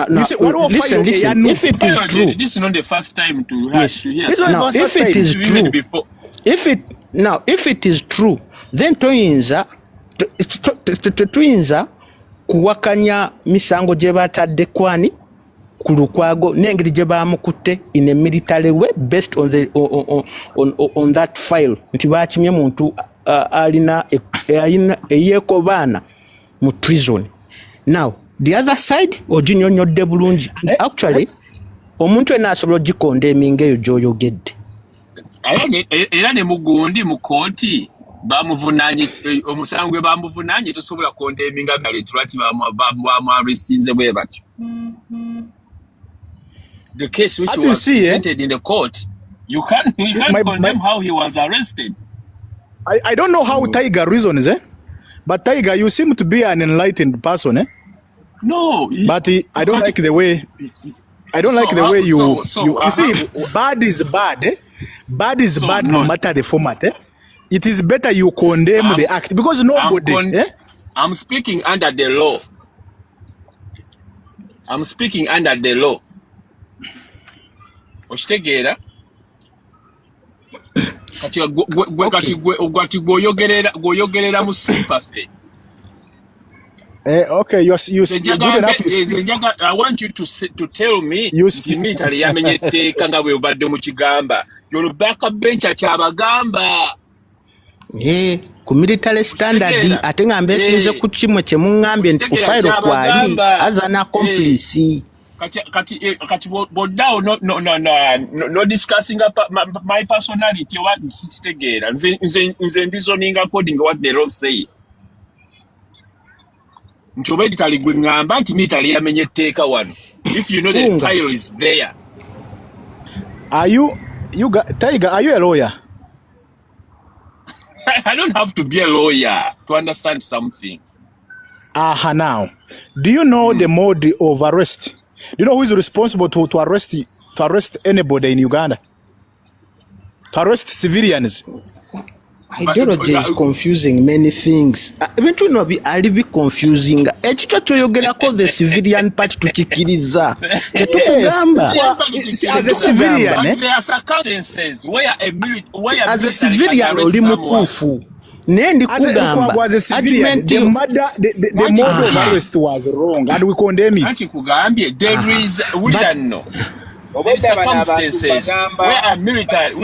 listen if it is true this is not the first time to hear now if it is true if it is true then tuyinza kuwakanya misango gye batadde kwani ku Lukwago n'engeri gye bamukutte in a military way based on the on that file nti bakimye muntu alina eyekobaana mu prison. Now the other side oginyonyodde bulungi actually omuntu ena asobola ogikonda eminga eyo gy'oyogedde era ne mugundi mu kooti bamuvunanye omusango bamuvunanye tosobola konda eminga bali tulaki bamu-arrestinze bwe batyo. The case which was presented in the court, you can't condemn how he was arrested. I don't know how Tiger reasons, but Tiger, you seem to be an enlightened person, No, but I don't like the way. I don't like the way you see. Bad is bad. Bad is bad, no matter the format. It is better you condemn the act because nobody. I'm speaking under the law. I'm speaking under the law. Oshtegera kati goyogerera mu sympathy. Okay, you're good enough. I want you to tell me immediately yamenyetteeka nga bwe obadde mu kigamba your backup bench akyabagamba ku military standard ate nga mbesinze ku kimwe kye muŋŋambye nti ku file kwali as an accomplice. Kati bodao no discussing my personality what nsitegeera nze ndizoning according what the law say. Nchobe kitali gwe ngamba nti mitali yamenye etteeka wano. If you know the file is there. Tiger, are you a lawyer? I don't have to be a lawyer to understand something. Now, do you know the mode of arrest? Do you know who is responsible to arrest anybody in Uganda? To arrest civilians? Ideology is confusing many things. Eventually no be confusing. Ekicho kyoyogerako the civilian part tukikiriza. Chetukugamba. As a civilian, there are circumstances where as a civilian oli mutuufu. Nendi kugamba the mode of arrest was wrong and we condemn it. Anti kugambye there is no. Circumstances where a military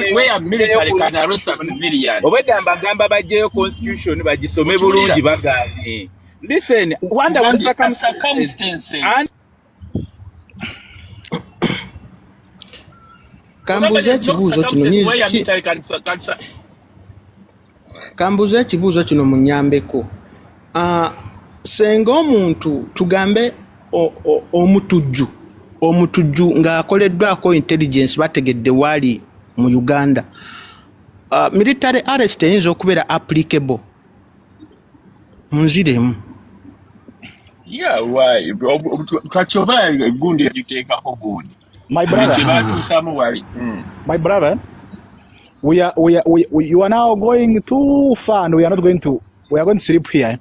can arrest a civilian. Obedda mbagamba bajjeyo constitution bagisome bulungi baganye. Listen, wonder what circumstances. Kambuza ekibuuzo kino munyambeko. Senga omuntu tugambe omutujju nga akoleddwako intelligence bategedde wali mu Uganda military arrest eyinza okubeera applicable munziremu. Yeah, why? Kachoba gundi yagiteekako gundi. My brother. My brother. You are now going too far, and we are going to sleep here.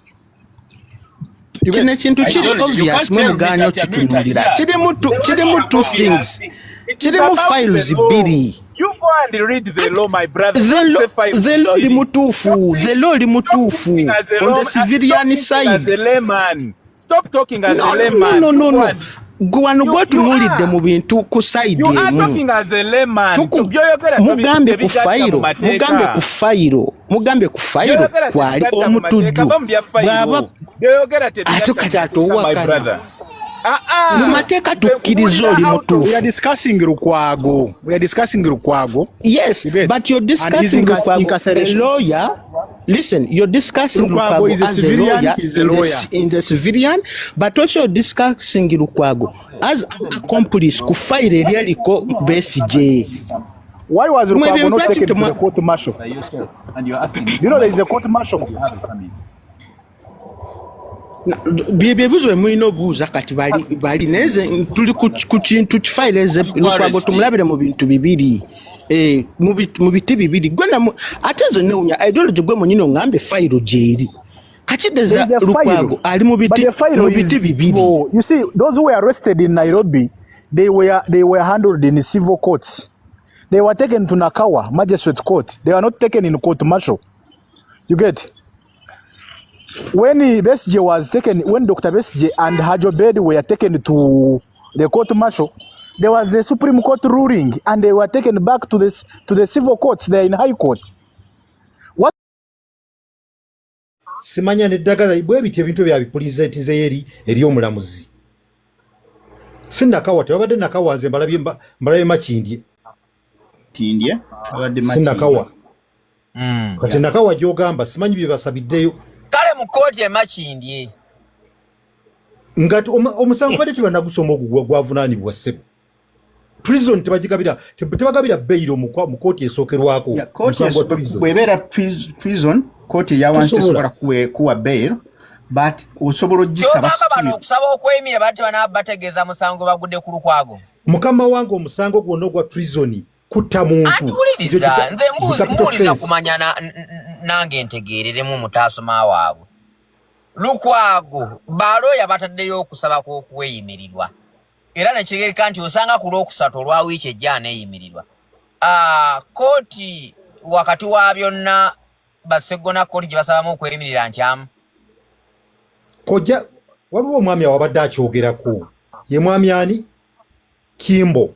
Kino ekintu kiri obvious mu muganyo kitunulira. Kirimu two things. Kirimu files bbiri. You go and read the law, my brother. The law limutuufu. On the civilian side. As a layman. Stop talking as a layman. No. Gwano gwatunulidde mu bintu ku side emu. You are talking as a layman. Mugambe ku fayiro kwali omutujju bw'aba ate kati atowakana mu mateeka tukkiriza oli mutuufu. We are discussing Lukwago. Yes, but you're discussing Lukwago, a lawyer. Listen, you're discussing Lukwago as a lawyer in the civilian, but also discussing Lukwago as an accomplice ku file eryaliko BSJ. Why was Lukwago not taken to the court martial? And you're asking me, you know there is a court martial. Byebuzo mulina obuuza kati bali neze tuli ku kintu kifile eze Lukwago tumulabire mu bintu bibiri. Mu biti bibiri gwena ate zo neunya ideology gwe munyino ngambe file jeri kachideza Lukwago ali mu biti bibiri. You see, those who were arrested in Nairobi, they were handled in civil courts. They were taken to Nakawa magistrate court. They were not taken in court martial. You get? When Besije was taken, when Dr. Besije and Hajo Bedi were taken to the court martial, there was a Supreme Court ruling, and they were taken back to the civil courts. They are in High Court. What? Simanya nedagala bwebiti ebintu bya bipolizetize eri omulamuzi. Sindakawa tebabadde nakawanze mbalabe makindye. Kindye abadde makindye. Sindakawa. Kati nakawa gyogamba simanyi bye basabiddeyo. Kale mu kooti emakindye. Ngati omusango badde tebannagusoma ogwo gwavunaanibwa ssebo. Prison tebagabira bail mu kooti esookerwako. Bw'ebeera prison kooti yawansi tesobola kuwa bail, but osobola ogisaba bano okusaba okwemira bati banaabategeeza musango bagudde ku Lukwago. Mukama wange omusango gwonna ogwa prison kutta muntu. Atuwuliriza nze mbuuliza kumanya nange ntegeereremu mutaasoma waabwe. Lukwago balooya bataddeyo okusaba kw'okweyimirirwa. Era nekitegeereka nti osanga ku Lwokusatu olwa wiiki ejja aneeyimirirwa. Kooti wakati wa byonna baseggona kooti gye basabamu okweyimirira nkyamu. Kojja waliwo omwami awabadde akyogerako. Ye mwami ani? Kimbo.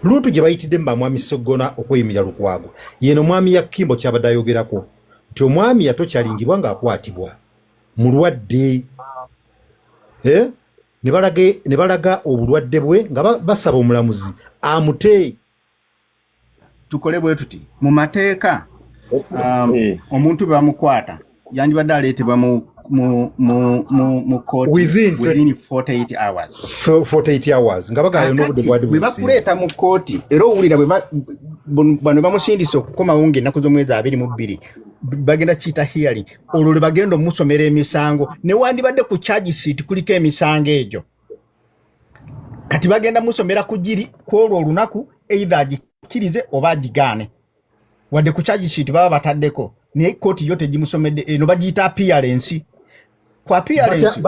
Lutu gye bayitidde mu bamwami Seggona okweyimirira Lukwago. Yeno mwami ya Kimbo kyabadde ayogerako nti omwami yatokyalingibwa ng'akwatibwa mulwadde. Ne balaga obulwadde bwe nga basaba omulamuzi amute. Tukole bwe tuti mu mateeka omuntu bamukwata yandibadde aleetebwa mu kooti within 48 hours. 48 hours nga bagayo n'obudde bwadi bwe bakuleeta mu kooti era owulira bano bamusindisa okukomawo ng'ennaku z'omwezi 22 bagenda kiyita hearing olwo lwe bagenda omusomera emisango ne wandibadde ku charge sheet kuliko emisango egyo kati bagenda musomera ku giri kwolwo olunaku either agikirize oba agigaane wadde ku charge sheet baba bataddeko naye kooti yo tegimusomedde eno bagiyita appearance. Kwa appearance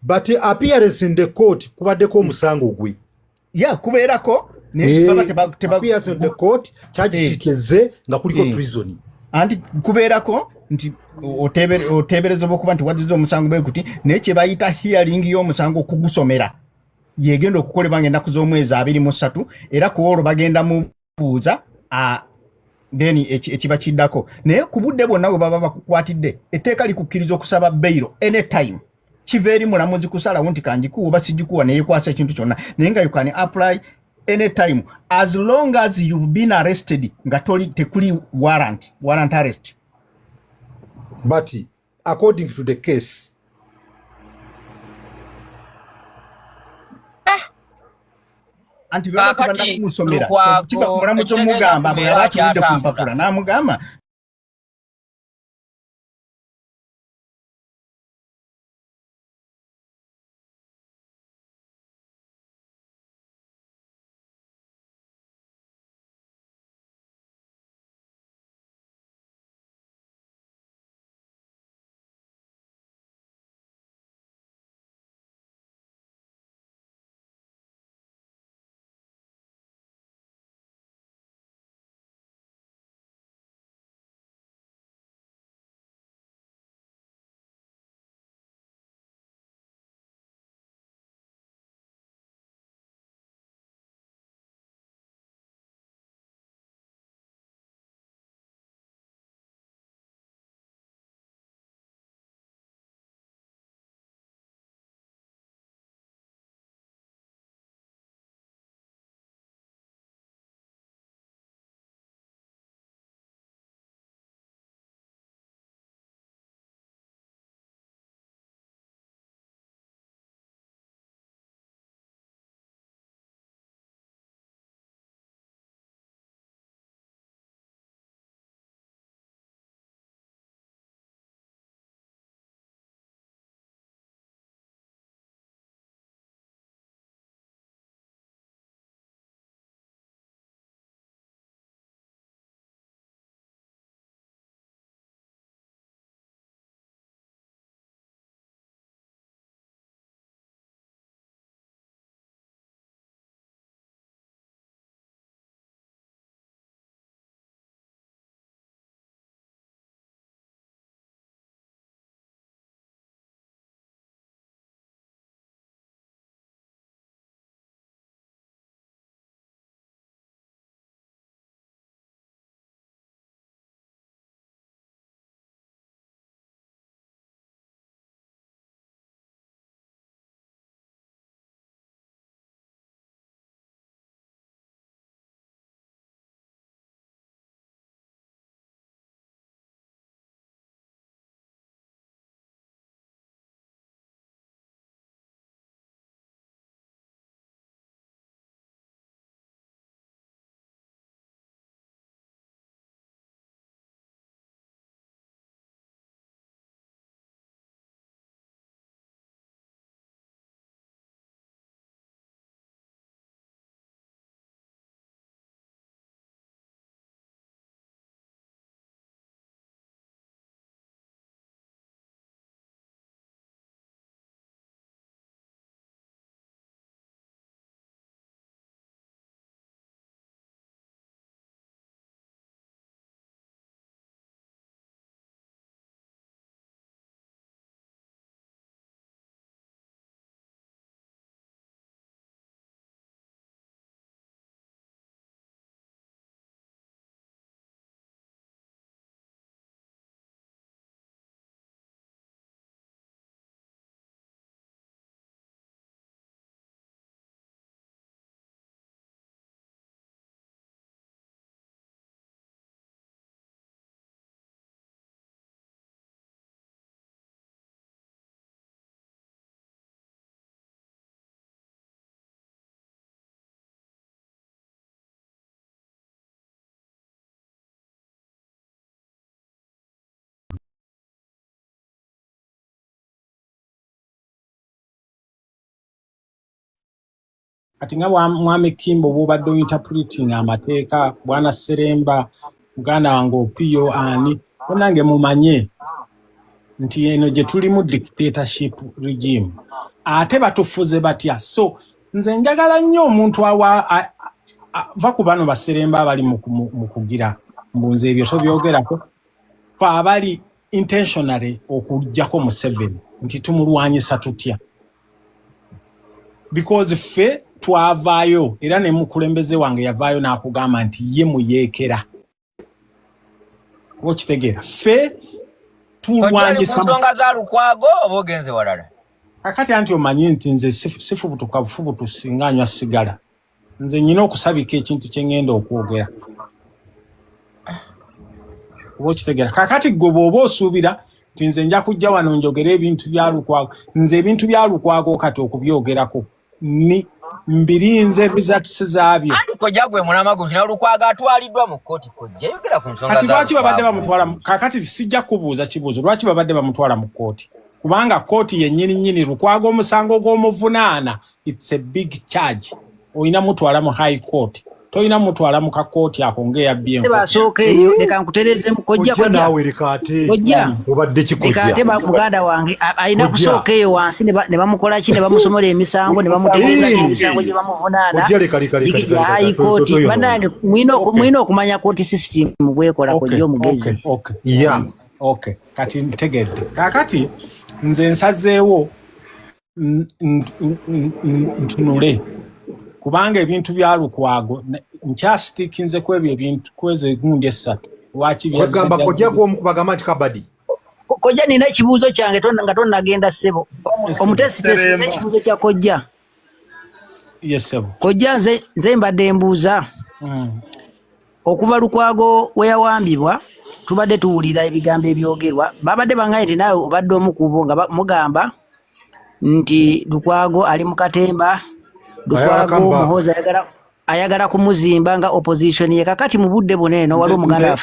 but appearance in the court kubaddeko omusango gwe. Yeah, kubeerako appearance in the court charge sheet eze nga kuliko prison. Anti kubeerako nti oteebereza okuba nti wazizza omusango bwe kuti naye kye bayita hearing y'omusango okugusomera yegenda okukolebwa ng'ennaku z'omwezi 23 era ku olwo bagenda mubuuza then ekiba kiddako naye ku budde bwonna bwe baba bakukwatidde etteeka likukkiriza okusaba bail anytime kiva eri mulamuzi kusalawo nti kanjikuwa oba sigikuwa neyekwasa ekintu kyonna naye nga you can apply anytime as long as you've been arrested nga tekuli warrant arrest. But according to the case anti baba tubanda kumusomera kiba kumulamu kyo mugamba bwe abatulide ku mpapula namugamba Kati nga mwami Kimbo bw'obadde interpreting amateeka bwana Seremba muganda wange Opiyo ani nange mumanye nti eno gye tuli mu dictatorship regime ate batufuze batya so nze njagala nnyo omuntu va ku bano baseremba abali mu kugira mbunze ebyo tobyogerako fa abali intentionally okujjako Museveni nti tumulwanyisa tutya because fe twavaayo era ne mukulembeze wange yavaayo n'akugamba nti ye muyeekera okitegeera fe tulwanyisa nsonga za Lukwago oba ogenze walala kakati anti omanyi nti nze sifubutuka bufubutu singanywa sigala nze nyina okusabika ekintu kye ngenda okwogera okitegeera kakati gwe bw'oba osuubira nti nze nja kujja wano njogera ebintu bya Lukwago nze ebintu bya Lukwago kati okubyogerako mbirinze results zaabyo kojja gwe munamago kina Lukwago atwaliddwa mu kkooti kojja yogera ku nsonga kati lwaki babadde bamutwala kakati sijja kubuuza kibuuzo lwaki babadde bamutwala mu kkooti kubanga kkooti yennyini Lukwago omusango gw'omuvunaana it's a big charge oyina mutwala mu high court toyina mutwala mu kakooti ako ng'eyabbye basooka eyo leka nkutereeze kojja obadde kikojja lekate muganda wange ayina kusooka eyo wansi ne bamukola ki ne bamusomola emisango ne bamutegeeza emisango gye bamuvunaana high court bannange mwina okumanya court system bwekola kojja omugezi okay kati ntegedde kakati nze nsazeewo ntunule kubanga ebintu bya Lukwago nkyasitikinze kwebyo ebintu kwezo egundi essatu lwaki byagamba kojja gw'omukubagamba nti kabadi kojja nina ekibuuzo kyange nga tonnagenda ssebo omutesitesi ekibuuzo kya kojja yes sebo kojja nze mbadde mbuuza okuva Lukwago we yawambibwa tubadde tuwulira ebigambo ebyogerwa babadde bangaye nti naawe obadde omu ku bo nga mugamba nti Lukwago ali mu katemba Lukwago muhoza ayagala kumuzimba nga opposition ye kakati mu budde buneeno waliwo omuganda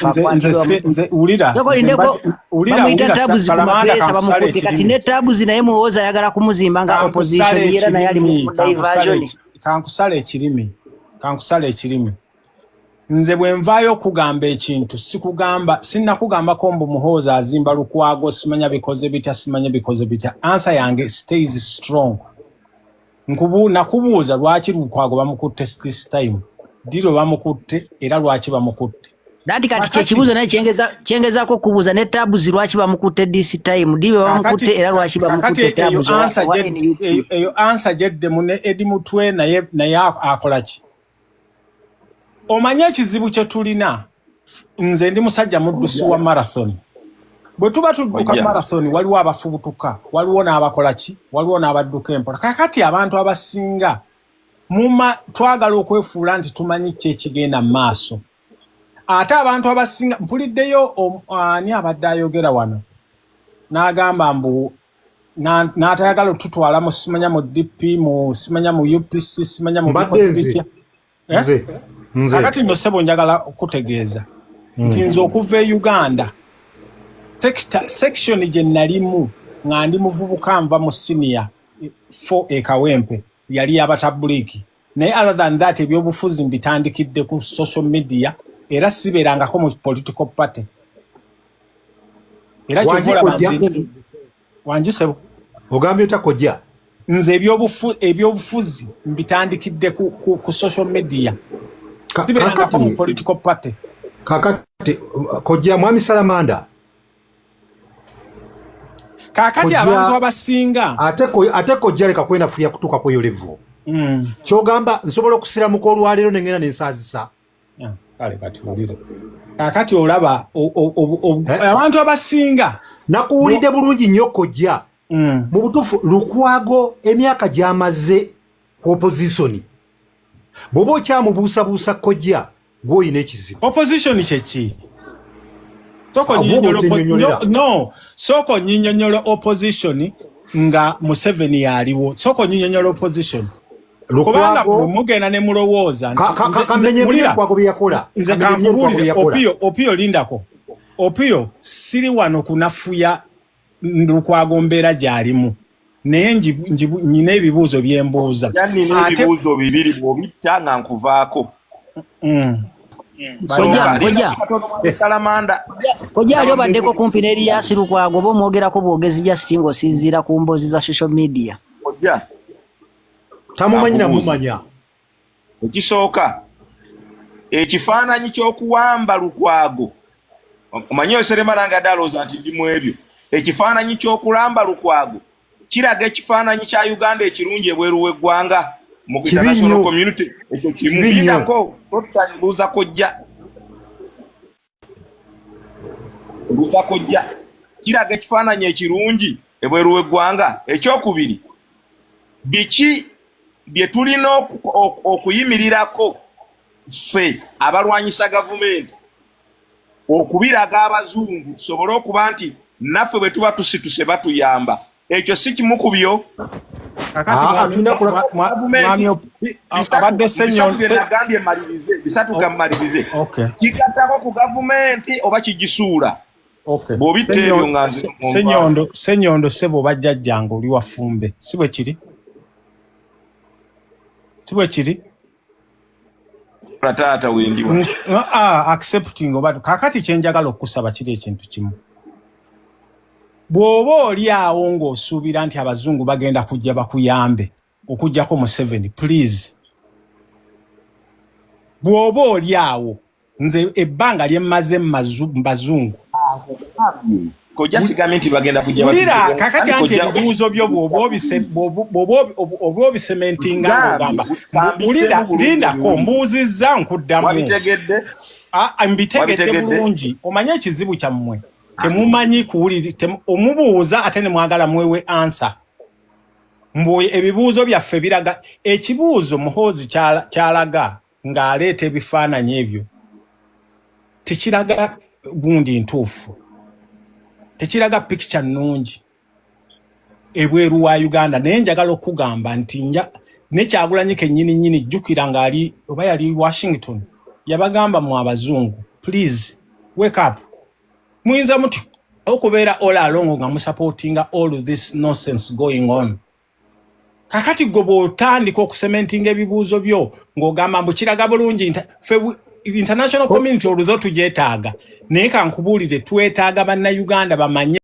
bamuyita tabuzi ku mapeesa bamukutte kati ne tabuzi naye muhoza ayagala kumuzimba nga opposition era naye ali mu diversion kankusala ekirimi nze bwe nvaayo okugamba ekintu sinnakugamba ko mbu muhoza azimba Lukwago simanya bikoze bitya answer yange stays strong nakubuuza lwaki Lukwago bamukutte this time diro bamukutte era lwaki bamukutte Dati kati kyekibuuzo naye kyengezaako okubuuza ne tabuzi lwaki bamukutte this time diro bamukutte era lwaki bamukutte tabuzi eyo answer jedde mune edi mutwe naye akola ki omanye ekizibu kye tulina nze ndi musajja muddusi wa marathon bwe tuba tudduka marathon waliwo abafubutuka waliwo n'abakola ki waliwo n'abadduka empola kakati abantu abasinga twagala okwefuula nti tumanyi ki ekigenda mu maaso ate abantu abasinga mpuliddeyo ani abadde ayogera wano n'agamba mbu n'atayagala tutwala mu simanya mu DP simanya mu UPC simanya mu kakati nno ssebo njagala okutegeeza nti nze okuva e Uganda section gye nalimu nga ndi muvubuka nva mu senior 4 ekawempe yali yabatabuliki naye other than that ebyobufuzi mbitandikidde ku social media era siberangako mu political party era kyovola wanjisebo ogambye otakojja nze ebyobufuzi mbitandikidde ku social media siberangako mu political party kakati kojja mwami Salamanda kakati abantu abasinga ate kojja leka kwenda fuya kutuuka kweyo level kyogamba nsobola okusiramuka olwaleero nengenda nensaazisa kale kati olire kakati olaba abantu abasinga nakuwulidde bulungi nnyo kojja mu butuufu Lukwago emyaka gy'amaze ku opposition bw'oba okyamubuusabuusa kojja gw'oyina ekizibu opposition kyeki soko nyinyonyola opposition nga Museveni yaliwo soko nyinyonyola opposition kubanga mugenda ne mulowooza nze kankubuulire Opio lindako Opio siri wano kunafuya Lukwago mbeera gy'alimu naye nyina ebibuuzo byembuuza nina ebibuuzo bibiri bw'obitta nga nkuvaako Kojja ali obaddeko kumpi ne Erias Lukwago oba omwogerako bwogezi just ng'osinziira ku mboozi za social media kojja tamumanyi namumanya ekisooka ekifaananyi ky'okuwamba Lukwago omanyi oseremala nga dalooza nti ndi mu ebyo ekifaananyi ky'okulamba Lukwago kiraga ekifaananyi kya Uganda ekirungi ebweru w'eggwanga mu international community ekyo kimubindako otanbuuza kojja buuza kojja kiraga ekifaananyi ekirungi ebweru w'eggwanga ekyokubiri biki bye tulina okuyimirirako ffe abalwanyisa gavumenti okubiraga abazungu tusobole okuba nti naffe bwe tuba tusituse batuyamba ekyo si kimu ku byo. Bisatu gamalirize kigatako ku gavumenti oba kigisuula bw'obitta ebyo nga nze Senyondo sebo bajjajjange oli wafumbe si bwe kiri taata wendiwa accepting oba kakati kyenjagala okusaba kiri ekintu kimu bw'oba oli awo ng'osuubira nti abazungu bagenda kujja bakuyambe okujjako Museveni please bw'oba oli awo nze ebbanga lyemmaze mbazungu kojja sigamye nti bagenda kujja batulira kakati anti ebibuuzo byo bw'oba obisementinga ng'ogamba lindako mbuuzizza nkuddamu mbitegedde bulungi omanye ekizibu kyammwe temumanyi kuwulira omubuuza ate ne mwagala mwewe ansa mbu ebibuuzo byaffe biraga ekibuuzo muhoozi kyalaga ng'aleeta ebifaananyi ebyo tekiraga gundi ntuufu tekiraga picture nnungi ebweru wa Uganda naye njagala okugamba nti ne Kyagulanyi kennyini jjukira ng'ali oba yali Washington yabagamba mu abazungu please wake up muyinza muti okubeera all along nga musupportinga all of this nonsense going on kakati gwe bw'otandika okusementinga ebibuuzo byo ng'ogamba mbu kiraga bulungi international community oluzo tugyetaaga naye kankubuulire twetaaga bannayuganda bamanye.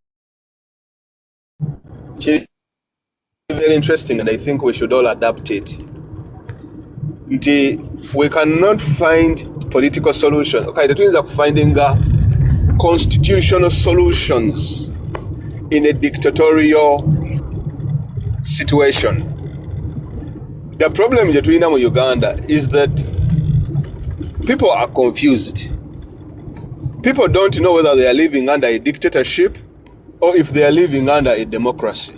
Very interesting, and I think we should all adapt it. We cannot find political solutions. Okay, that means finding constitutional solutions in a dictatorial situation. The problem that we have in Uganda is that people are confused. People don't know whether they are living under a dictatorship or if they are living under a democracy.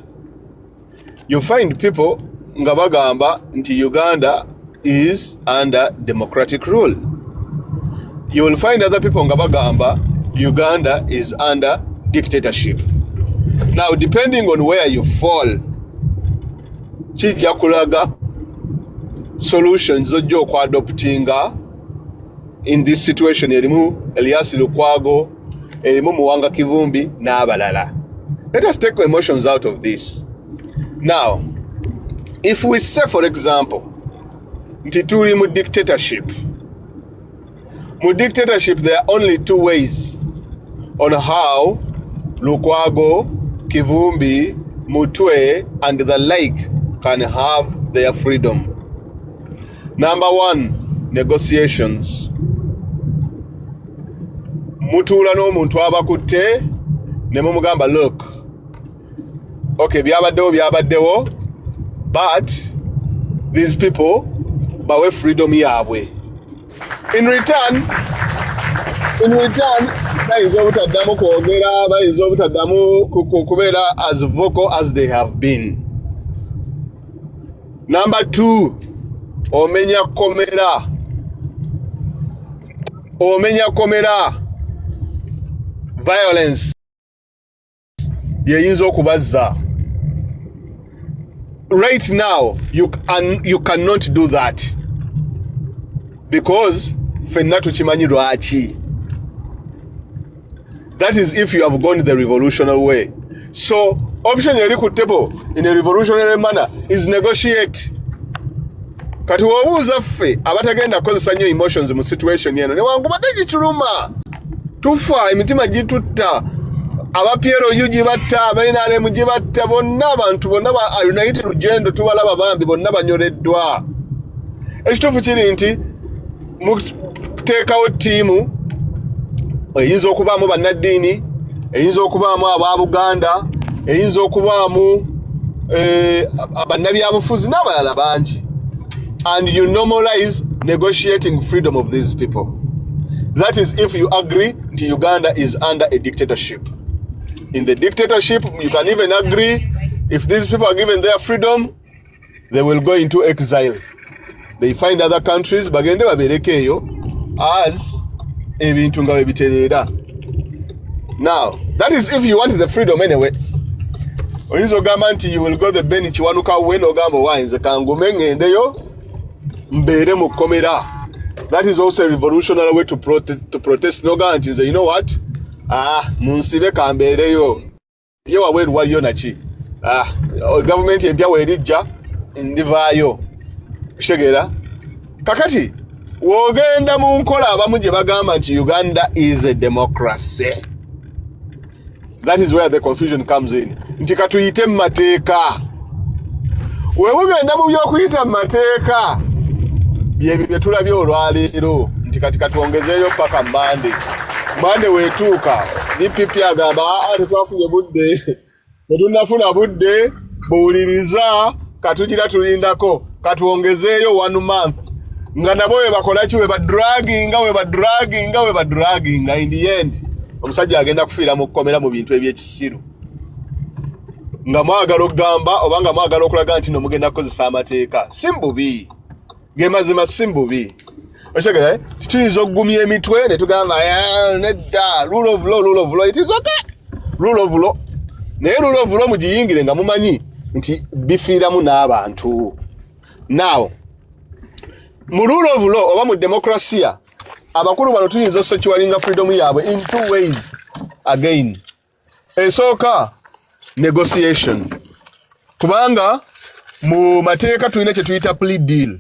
You find people nga bagamba nti Uganda is under democratic rule. You will find other people nga bagamba Uganda is under dictatorship. Now, depending on where you fall, kijja kulaga solutions zojja okwadoptinga in this situation. Erimu Erias Lukwago, erimu Muwanga Kivumbi n'abalala. Let us take emotions out of this. Now, if we say, for example, nti tuli mu dictatorship, there are only two ways on how Lukwago, Kivumbi, Mutwe, and the like can have their freedom. Number one, negotiations. Mutula n'omuntu abakutte ne mumugamba, look, okay, byabaddewo, but these people bawe freedom yabwe. In return, bayinza obutaddamu kwogera, bayinza obutaddamu kubeera as vocal as they have been. Number two, omenya komera. Violence yeyinza okubazza. Right now, you cannot do that because fenna tukimanyi lwaki. That is if you have gone the revolutionary way. So, option yali ku table in a revolutionary manner is negotiate. Kati wobuuza ffe abatagenda kozesa nnyo emotions mu situation yeno ne wangu badde gituluma. Tufa emitima gitutta. Aba Piero Yuji batta, abainare muji batta, bonna abantu bonna ba United Rugendo tubalaba bambi bonna banyoleddwa. Ekituufu kiri nti muteekawo ttiimu eyinza okubaamu bannaddiini, eyinza okubaamu aba Buganda, eyinza okubaamu bannabyabufuzi n'abalala bangi. And you normalize negotiating freedom of these people. That is if you agree that Uganda is under a dictatorship. In the dictatorship, you can even agree if these people are given their freedom, they will go into exile. They find other countries, bagende baberekeyo as ebintu nga bebiterera. Now, that is if you want the freedom anyway. oyinza ogamba nti you will go the bench kiwanuka when ogamba wanze kangume ngendeyo mbeere Mukkomera. That is also a revolutionary way to protest. Nogamba nti you know what, munsibe kambeereyo ye waweeru waliyo naki government empya weerijja ndivaayo kitegeera. Kakati wogenda mu nkola abamu gye bagamba nti Uganda is a democracy. That is where the confusion comes in. Nti katuyite mu mateeka. Webugenda mu byokuyita mu mateeka byebyo bye tulabye olwaleero nti kati katwongezeeyo paka Mande weetuuka DPP agamba tetwafunye budde, tetunnafuna budde, buwuliriza katugira tulindako katwongezeeyo 1 month. Nga nabo we bakola ki, we badragging in the end omusajja agenda kufiira Mukkomera mu bintu ebyekisiru nga mwagala okugamba oba nga mwagala okulaga nti no mugenda kukozesa amateeka. Simbubi gemazima simbubi oshagala tuyinza okugumya emitwe ne tugamba nedda rule of law. It is okay, rule of law. Naye rule of law mugiyingire nga mumanyi nti bifiiramu n'abantu. Now mu rule of law oba mu demokrasia abakulu bano tuyinza securinga freedom yaabwe in 2 ways again. Esooka negotiation, kubanga mu mateeka tulina kye tuyita plea deal.